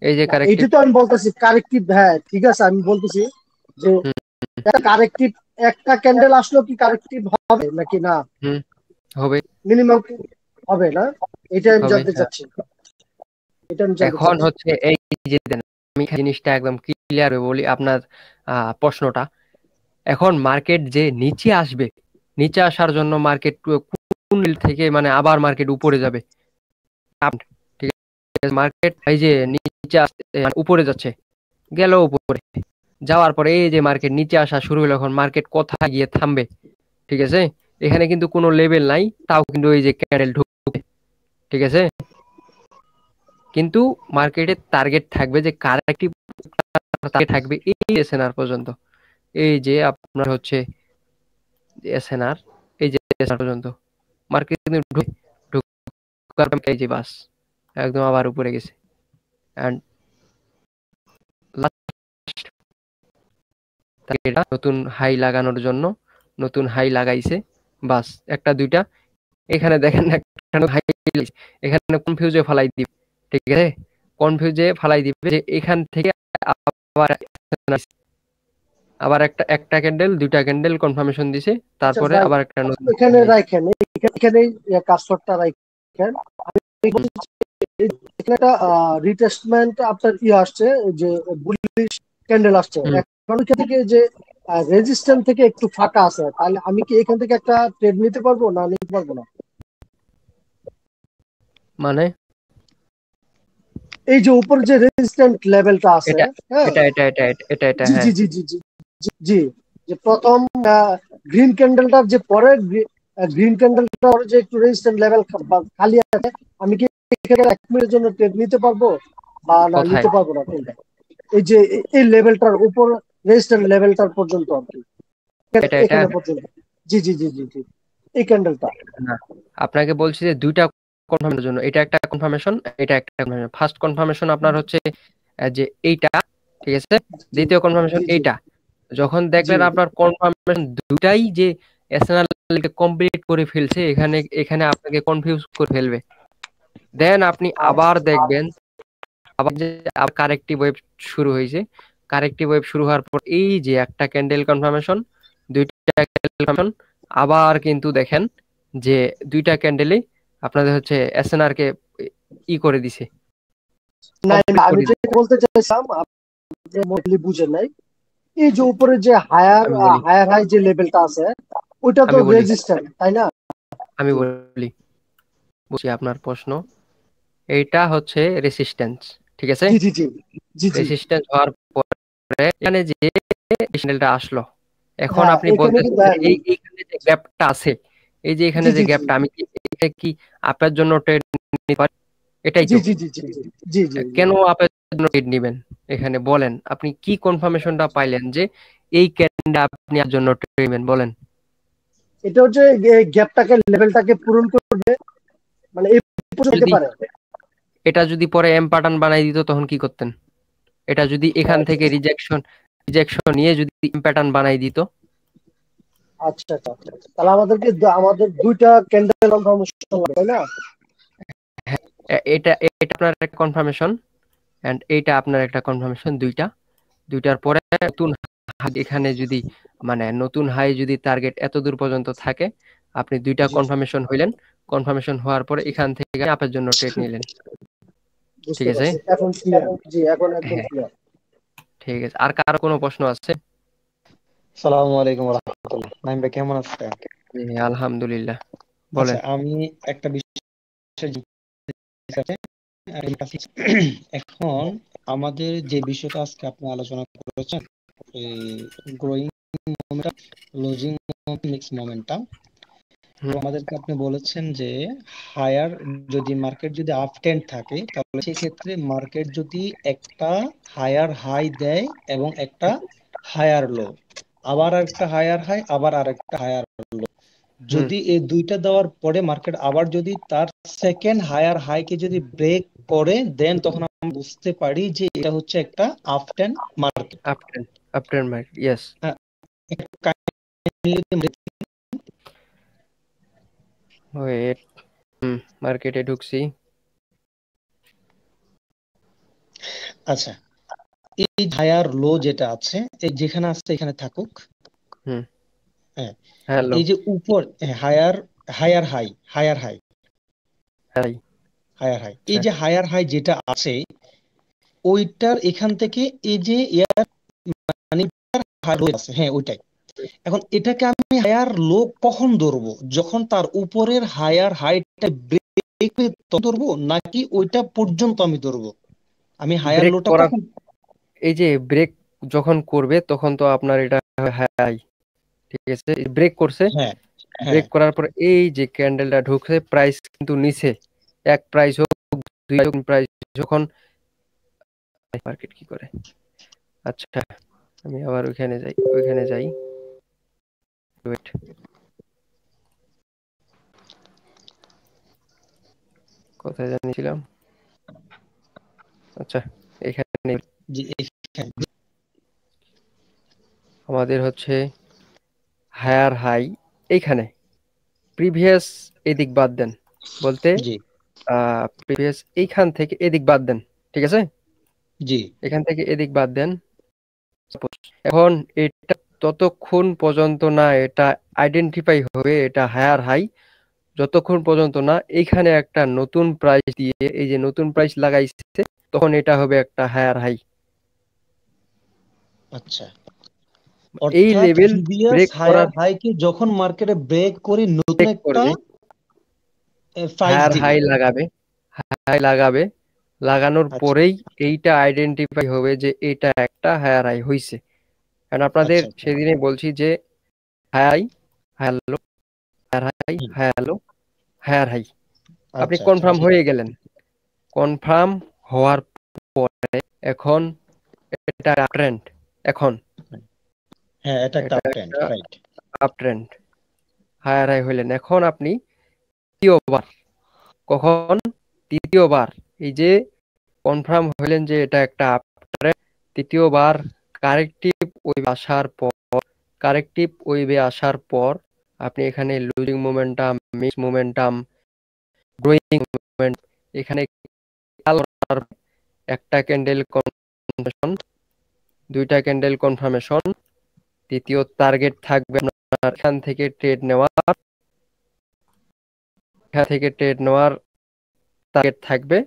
এই যে না, কারেক্টিভ, এইটা তো আমি বলতেছি কারেক্টিভ, হ্যাঁ ঠিক আছে, আমি বলতেছি যে কারেক্টিভ একটা ক্যান্ডেল আসলো কি কারেক্টিভ হবে নাকি না হবে, মিনিমাম হবে না, এটা আমি হবে, জানতে হ্যাঁ। চাচ্ছি, এটা আমি জানতে এখন চাচ্ছি। হচ্ছে এই যে দেন, আমি জিনিসটা একদম ক্লিয়ার বলি আপনার প্রশ্নটা। এখন মার্কেট যে নিচে আসবে, নিচে আসার জন্য মার্কেট কোন level থেকে মানে আবার মার্কেট উপরে যাবে, ঠিক আছে? মার্কেট এই যে নিচে আসতে মানে উপরে যাচ্ছে, গেল উপরে, যাওয়ার পরে এই যে মার্কেট নিচে আসা শুরু হলো, এখন মার্কেট কোথায় গিয়ে থামবে, ঠিক আছে? এখানে কিন্তু কোনো লেভেল নাই, তাও কিন্তু এই যে ক্যান্ডেল ঢুকবে, ঠিক আছে? কিন্তু মার্কেটের টার্গেট থাকবে যে কারেক্টিভ থাকবে এই এসএনআর পর্যন্ত, এই যে আপনার হচ্ছে এসএনআর, এই যে এসএনআর পর্যন্ত মার্কেট কিন্তু ঢুকার এই যে বাস একদম আবার উপরে গেছে, এন্ড নতুন হাই লাগানোর জন্য নতুন হাই লাগাইছে, বাস একটা দুইটা, এখানে দেখেন একটা হাই, এখানে কনফিউজে ফালাই দিবে, ঠিক আছে? কনফিউজে ফালাই দিবে যে এখান থেকে আবার আবার একটা একটা ক্যান্ডেল দুইটা ক্যান্ডেল কনফার্মেশন দিছে, আচ্ছা তারপরে ভাই, আবার একটা নতুন এখানে রাখেন, এখানে কাজটা রাখেন। আমি বলছি যে এখানে একটা রিটেস্টমেন্ট আপনার আসছে, যে বুলিশ ক্যান্ডেল আসছে, এখন এখান থেকে যে রেজিস্ট্যান্স থেকে একটু ফাঁকা আছে, তাহলে আমি কি এখান থেকে একটা ট্রেড নিতে পারবো না নিতে পারবো না? মানে এই যে উপর যে রেজিস্ট্যান্ট লেভেলটা আছে, এটা হ্যাঁ, এটা এটা এটা এটা এটা জি হ্যাঁ, জি জি জি জি জি জি, যে প্রথম গ্রিন ক্যান্ডেলটার যে পরে গ্রিন ক্যান্ডেলটার যে একটু রেজিস্ট্যান্ট লেভেল খালি আছে, আমি কি এখানে 1 মিনিটের জন্য ট্রেড নিতে পারবো বা না কোথায় নিতে পারবো না কোনটা? এই যে এই লেভেলটার উপর রেজিস্ট্যান্ট লেভেলটার পর্যন্ত আর কি, এটা এটা এখানে পর্যন্ত, জি জি জি জি জি, এই ক্যান্ডেলটা। না, আপনাকে বলছি যে দুইটা কনফার্মেশনের জন্য, এটা একটা কনফার্মেশন, এটা একটা কনফার্মেশন। ফার্স্ট কনফার্মেশন আপনার হচ্ছে যে এইটা, ঠিক আছে? দ্বিতীয় কনফার্মেশন এইটা। যখন দেখলেন আপনার কনফার্মেশন দুটাই যে এসএনআর কমপ্লিট করে ফেলছে, এখানে এখানে আপনাকে কনফিউজ করে ফেলবে, দেন আপনি আবার দেখবেন আবার যে আবার কারেক্টিভ ওয়েভ শুরু হয়েছে, কারেক্টিভ ওয়েভ শুরু হওয়ার পর এই যে একটা ক্যান্ডেল কনফার্মেশন, দুইটা ক্যান্ডেল কনফার্মেশন, আবার কিন্তু দেখেন যে দুইটা ক্যান্ডেলে আপনাদের হচ্ছে এসএনআর কে করে দিছে, না কমপ্লিট আমি করে দিছে। যেটা বলতে চাইছিলাম আপনি মোটামুটি বুঝেন নাই, এই যে উপরে যে আমি বলি হায়ার হাই যে লেভেলটা আছে ওইটা তো আমি বলি রেজিস্ট্যান্ট, তাই না? আমি বলি বুঝছি আপনার প্রশ্ন। এইটা হচ্ছে রেসিস্ট্যান্স, ঠিক আছে? জি জি জি জি জি, রেসিস্ট্যান্স হওয়ার পরে এখানে যে ক্যান্ডেলটা আসলো, এখন হ্যাঁ আপনি এখানে বলতেছেন কিন্তু যে এইখানে যে গ্যাপটা আছে, এই যে এখানে জি যে জি জি গ্যাপটা, আমি কি এটা কি আপনার জন্য ট্রেড নিতে পারি? এটাই জি তো। জি জি জি জি জি জি, কেন আপনার জন্য ট্রেড নেবেন? এখানে বলেন আপনি কি কনফার্মেশনটা পাইলেন যে এই ক্যান্ডেলটা আপনি আর জন্য ট্রেড নেবেন, বলেন। এটা হচ্ছে গ্যাপটাকে লেভেলটাকে পূরণ করবে, মানে এই পর্যন্ত যেতে যদি পারে। এটা যদি পরে এম প্যাটার্ন বানাই দিত তখন কি করতেন? এটা যদি এখান থেকে রিজেকশন নিয়ে যদি এম প্যাটার্ন বানাই দিত, আচ্ছা আচ্ছা, তাহলে আমাদেরকে আমাদের দুইটা ক্যান্ডেল কনফার্মেশন লাগবে, তাই না? এটা এটা আপনার একটা কনফার্মেশন এন্ড এইটা আপনার একটা কনফার্মেশন, দুইটার পরে নতুন এখানে যদি মানে নতুন হাই যদি টার্গেট এত দূর পর্যন্ত থাকে, আপনি দুইটা কনফার্মেশন হইলেন, কনফার্মেশন হওয়ার পরে এখান থেকে আপনার জন্য ট্রেড নিলেন, ঠিক বুঝতে আছে? পারছি, এখন ক্লিয়ার, জি এখন একদম হ্যাঁ, ক্লিয়ার। ঠিক আছে। আর কারো কোনো প্রশ্ন আছে? আসসালামু আলাইকুম ওয়া রাহমাতুল্লাহ। নাইম ভাই কেমন আছেন? জি, আলহামদুলিল্লাহ, আচ্ছা, বলেন। আমি একটা বিষয় এখন আমাদের যে বিষয়টা আজকে আপনি আলোচনা করেছেন, growing momentum, losing mix momentum, তো আমাদেরকে আপনি বলেছেন যে হায়ার, যদি মার্কেট যদি আপ ট্রেন্ড থাকে তাহলে সেক্ষেত্রে মার্কেট যদি একটা হায়ার হাই দেয় এবং একটা হায়ার লো, আবার একটা হায়ার হাই, আবার আরেকটা হায়ার লো, যদি এই দুইটা দেওয়ার পরে মার্কেট আবার যদি তার সেকেন্ড হায়ার হাইকে যদি ব্রেক করে, দেন তখন আমরা বুঝতে পারি যে এটা হচ্ছে একটা up trend market. Up trend market, yes. Wait, মার্কেটে ঢুকছি। আচ্ছা, এই হায়ার লো যেটা আছে, এই যেখানে আছে এখানে থাকুক। হ্যাঁ, হ্যালো, এই যে উপর higher higher high higher high high higher high, এই যে হায়ার হাই যেটা আছে ওইটার এখান থেকে এই যে মানে আছে, হ্যাঁ ওইটাই। এখন এটাকে আমি হায়ার লো কখন ধরবো? যখন তার উপরের হায়ার হাইটা ব্রেক ধরবো, নাকি ওইটা পর্যন্ত আমি ধরবো? আমি হায়ার ব্রেক লোটা করার, কখন? এই যে ব্রেক যখন করবে তখন তো আপনার এটা হাই, ঠিক আছে? ব্রেক করছে, হ্যাঁ ব্রেক করার পর এই যে ক্যান্ডেলটা ঢুকছে, প্রাইস কিন্তু নিচে, এক প্রাইস হোক দুই প্রাইস, যখন মার্কেট কি করে। আচ্ছা, আমি আবার ওইখানে যাই। ওয়েট, কোথায় জানিয়েছিলাম? আচ্ছা, এখানে আমাদের হচ্ছে হায়ার হাই এইখানে, প্রিভিয়াস এদিক বাদ দেন, বলতে প্রিভিয়াস এইখান থেকে এদিক বাদ দেন, ঠিক আছে? জি, এখান থেকে এদিক বাদ দেন। এখন এটা ততক্ষণ পর্যন্ত না এটা আইডেন্টিফাই হবে এটা হায়ার হাই, যতক্ষণ পর্যন্ত না এইখানে একটা নতুন প্রাইস দিয়ে, এই যে নতুন প্রাইস লাগাইছে, তখন এটা হবে একটা হায়ার হাই। আচ্ছা, এই অর্থাৎ লেভেল প্রিভিয়াস ব্রেক হায়ার করার হাইকে যখন মার্কেটে ব্রেক করে নতুন একটা প্রাইস হায়ার দিবে। হাই লাগাবে, লাগানোর পরেই এইটা আইডেন্টিফাই হবে যে এটা একটা হায়ার হাই হইছে। কারণ আপনাদের সেদিনে বলছি যে high higher low, higher high higher low, higher high, আপনি কনফার্ম হয়ে গেলেন। কনফার্ম হওয়ার পরে এখন এটা আপট্রেন্ড, এখন হ্যাঁ এটা একটা uptrend, right, uptrend, higher high হইলেন। এখন আপনি দ্বিতীয়বার, কখন? দ্বিতীয়বার, এই যে কনফার্ম হইলেন যে এটা একটা আপট্রেন্ড, তৃতীয়বার কারেক্টিভ ওয়েভে আসার পর আপনি এখানে losing momentum, mix momentum, growing moment, এখানে একটা ক্যান্ডেল কনফার্মেশন, দুইটা ক্যান্ডেল কনফার্মেশন, তৃতীয় টার্গেট থাকবে আপনার এখান থেকে ট্রেড নেওয়ার টার্গেট থাকবে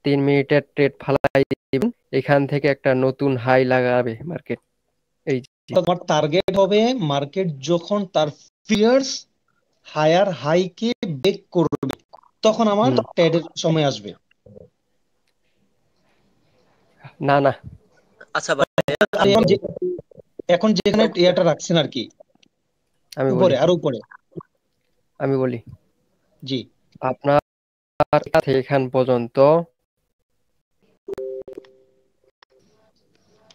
3 মিনিটের ট্রেড ফালাই দিবেন, এখান থেকে একটা নতুন হাই লাগাবে মার্কেট। এই তোমার টার্গেট হবে মার্কেট যখন তার ফিয়ার্স হায়ার হাইকে ব্রেক করবে, তখন আমার ট্রেডের সময় আসবে। না না, আচ্ছা ভাই, এখন যেখানে এটা রাখছেন আর কি, আমি উপরে আর উপরে, আমি বলি, জি, আপনার এখান পর্যন্ত,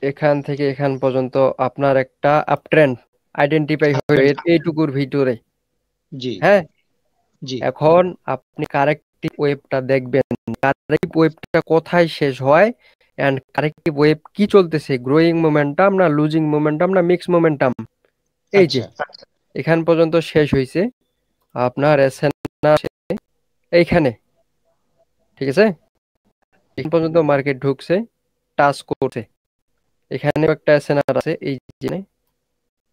এখান থেকে এখান পর্যন্ত আপনার একটা আপট্রেন্ড আইডেন্টিফাই হয়ে এইটুকুর ভিতরে, জি হ্যাঁ জি, এখন আপনি কারেক্টিভ ওয়েভটা দেখবেন, কারেক্টিভ ওয়েভটা কোথায় শেষ হয় এন্ড কারেক্টিভ ওয়েভ কি চলতেছে, গ্রোয়িং মোমেন্টাম না লুজিং মোমেন্টাম না মিক্স মোমেন্টাম। এই যে এখান পর্যন্ত শেষ হয়েছে আপনার এইখানে, ঠিক আছে? এখান পর্যন্ত মার্কেট ঢুকছে, টাচ করছে, এখানে একটা এসএনআর আছে, এই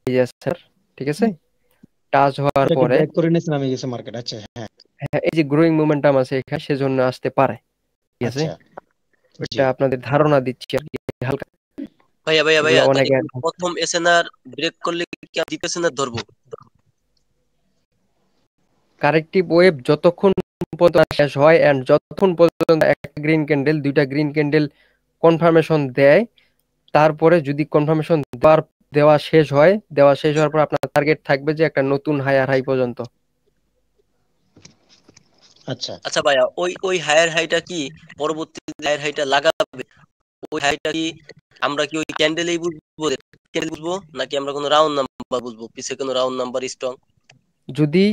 যে এসএনআর, ঠিক আছে? টাচ হওয়ার পরে ব্রেক করে নিয়েছে, নামে গেছে মার্কেট। আচ্ছা, হ্যাঁ, এই যে গ্রোয়িং মোমেন্টাম আছে এখানে, সেজন্য আসতে পারে, ঠিক আছে? এটা আপনাদের ধারণা দিচ্ছি আর কি, হালকা। ভাইয়া প্রথম এসএনআর ব্রেক করলে কি আমি দ্বিতীয় এসএনআর ধরবো? কারেক্টিভ ওয়েভ যতক্ষণ পর্যন্ত শেষ হয় এন্ড যতক্ষণ পর্যন্ত একটা গ্রিন ক্যান্ডেল, দুইটা গ্রিন ক্যান্ডেল কনফার্মেশন দেয়, তারপরে যদি কনফার্মেশন দেওয়া শেষ হওয়ার পর আপনার টার্গেট থাকবে যে একটা নতুন হায়ার হাই পর্যন্ত, আচ্ছা আচ্ছা ভাইয়া, ওই ওই হায়ার হাইটা কি পরবর্তী হায়ার হাইটা লাগাবে, ওই হাইটা কি আমরা কি ওই ক্যান্ডেলেই বুঝবো, ক্যান্ডেল বুঝবো নাকি আমরা কোনো রাউন্ড নাম্বার বুঝবো, পিছে কোনো রাউন্ড নাম্বার স্ট্রং? যদি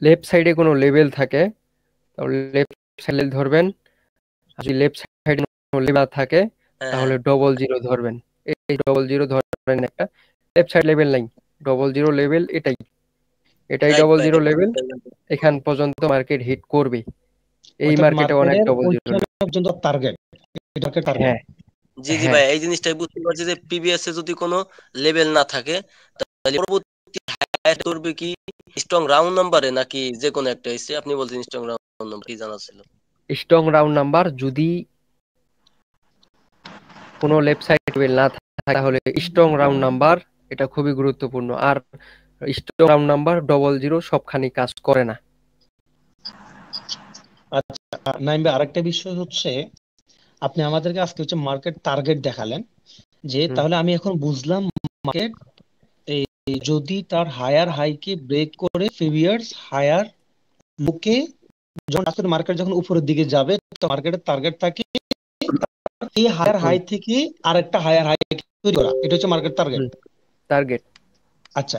লেফট সাইডে কোনো লেভেল থাকে তাহলে লেফট সাইডে ধরবেন, আর যদি লেফট সাইডে কোনো লেভেল থাকে তাহলে ডবল জিরো ধরবেন। এই ডবল জিরো ধরবেন, একটা লেফট সাইড লেভেল নাই, ডবল জিরো লেভেল এটাই ডবল জিরো লেভেল, এখান পর্যন্ত মার্কেট হিট করবে। এই মার্কেটে অনেক ডবল জিরো পর্যন্ত টার্গেট, এটাকে টার্গেট। হ্যাঁ জি জি ভাই, এই জিনিসটাই বুঝতে পারছি যে প্রিভিয়াস এ যদি কোনো লেভেল না থাকে তাহলে পরবর্তী হায়ার করবে কি স্ট্রং রাউন্ড নাম্বারে নাকি যে কোনো একটা এসে? আপনি বলছেন স্ট্রং রাউন্ড নাম্বার, কি জানা ছিল? স্ট্রং রাউন্ড নাম্বার, যদি কোনো লেফট সাইড লেভেল না থাকে তাহলে স্ট্রং রাউন্ড নাম্বার, এটা খুবই গুরুত্বপূর্ণ। আর strong round number double zero সবখানি কাজ করে না। আচ্ছা নাইম ভাই, আরেকটা বিষয় হচ্ছে আপনি আমাদেরকে আজকে হচ্ছে মার্কেট টার্গেট দেখালেন, যে তাহলে আমি এখন বুঝলাম মার্কেট এই যদি তার হায়ার হাইকে ব্রেক করে প্রিভিয়াস হায়ার লোকে যখন আসলে মার্কেট যখন উপরের দিকে যাবে তো মার্কেটের টার্গেট থাকে এই হায়ার হাই থেকে আরেকটা হায়ার হাই তৈরি করা, এটা হচ্ছে মার্কেট টার্গেট। আচ্ছা,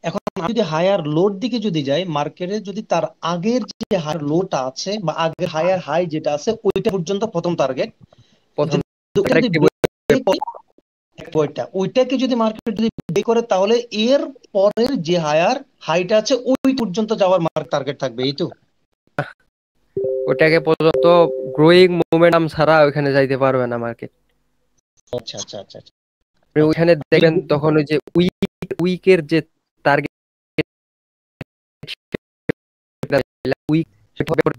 এখন আমি যদি হায়ার লোর দিকে যদি যাই, মার্কেটে যদি তার আগের যে হায়ার লোটা আছে বা আগের হায়ার হাই যেটা আছে ওইটা পর্যন্ত প্রথম টার্গেট, ওইটাকে যদি মার্কেট যদি ব্রেক করে তাহলে এর পরের যে হায়ার হাইটা আছে ওই পর্যন্ত যাওয়ার মার্কেট টার্গেট থাকবে, এই তো? ওটাকে পর্যন্ত গ্রোয়িং মোমেন্টাম ছাড়া ওখানে যাইতে পারবে না মার্কেট। আচ্ছা আচ্ছা আচ্ছা, ওইখানে দেখবেন তখন ওই যে উইকের যে টার্গেট উইক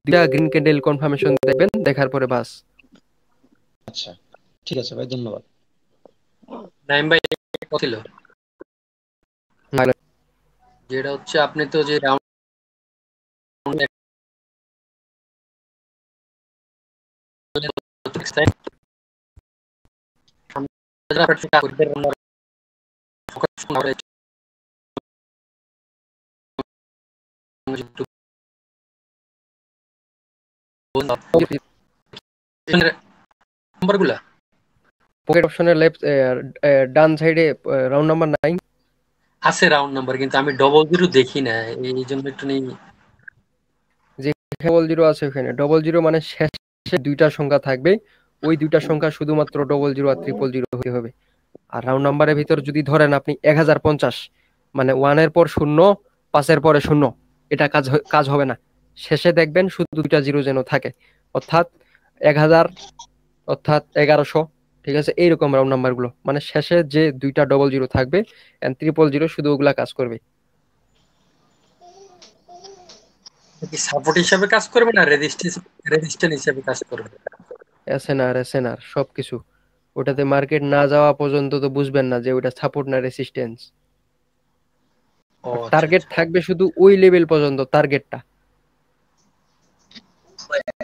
দুইটা গ্রিন ক্যান্ডেল কনফার্মেশন দেখবেন, দেখার পরে বাস। আচ্ছা ঠিক আছে ভাই, ধন্যবাদ। নাইম ভাই ছিল যেটা হচ্ছে আপনি তো যে রাউন্ড নাম্বারগুলা পকেট অপশনের লেফট ডান সাইডে রাউন্ড নাম্বার নাই আছে, রাউন্ড নাম্বার, কিন্তু আমি ডবল জিরো দেখি না, এই জন্য একটু নেই। যে ডবল জিরো আছে ওখানে ডবল জিরো মানে শেষে দুইটা সংখ্যা থাকবে, ওই দুইটা সংখ্যা শুধুমাত্র ডবল জিরো আর ট্রিপল জিরো হতে হবে। আর রাউন্ড নাম্বারের ভিতর যদি ধরেন আপনি 1050, মানে 1 এর পর 0, 5 এর পরে 0, এটা কাজ হবে না। শেষে দেখবেন শুধু দুইটা জিরো যেন থাকে, অর্থাৎ 1000, অর্থাৎ 1100, ঠিক আছে? এইরকম রাউন্ড নাম্বার গুলো, মানে শেষে যে দুইটা ডবল জিরো থাকবে এন্ড ট্রিপল জিরো, শুধু ওগুলা কাজ করবে। সাপোর্ট হিসাবে কাজ করবে না রেজিস্ট্যান্স হিসাবে কাজ করবে? এসএনআর সবকিছু। ওটাতে মার্কেট না যাওয়া পর্যন্ত তো বুঝবেন না যে ওটা সাপোর্ট না রেসিস্ট্যান্স। টার্গেট থাকবে শুধু ওই লেভেল পর্যন্ত, টার্গেটটা।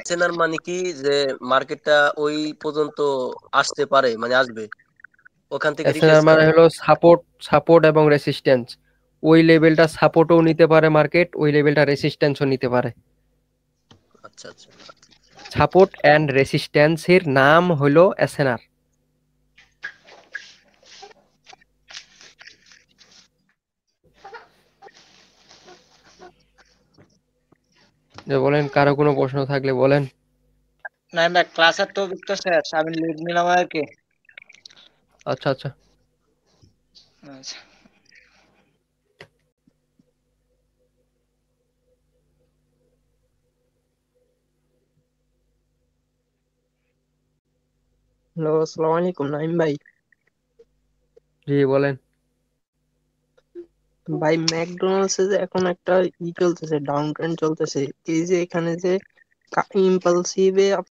এসএনআর মানে কি যে মার্কেটটা ওই পর্যন্ত আসতে পারে, মানে আসবে ওখান থেকে এসএনআর মানে হলো সাপোর্ট এবং রেসিস্ট্যান্স। ওই লেভেলটা সাপোর্টও নিতে পারে মার্কেট, ওই লেভেলটা রেসিস্ট্যান্সও নিতে পারে। আচ্ছা আচ্ছা, সাপোর্ট এন্ড রেসিস্ট্যান্সের নাম হলো এসএনআর। যে বলেন, কারো কোনো প্রশ্ন থাকলে বলেন। না ভাই, ক্লাসের তো শেষ, আমি লিভ নিলাম আর কি। আচ্ছা আচ্ছা। আচ্ছা, হ্যালো, আসসালামু আলাইকুম নাইম ভাই। জি বলেন ভাই, ম্যাকডোনাল্ডস এ যে এখন একটা চলতেছে, ডাউন ট্রেন্ড চলতেছে, এই যে এখানে যে ইম্পালসিভে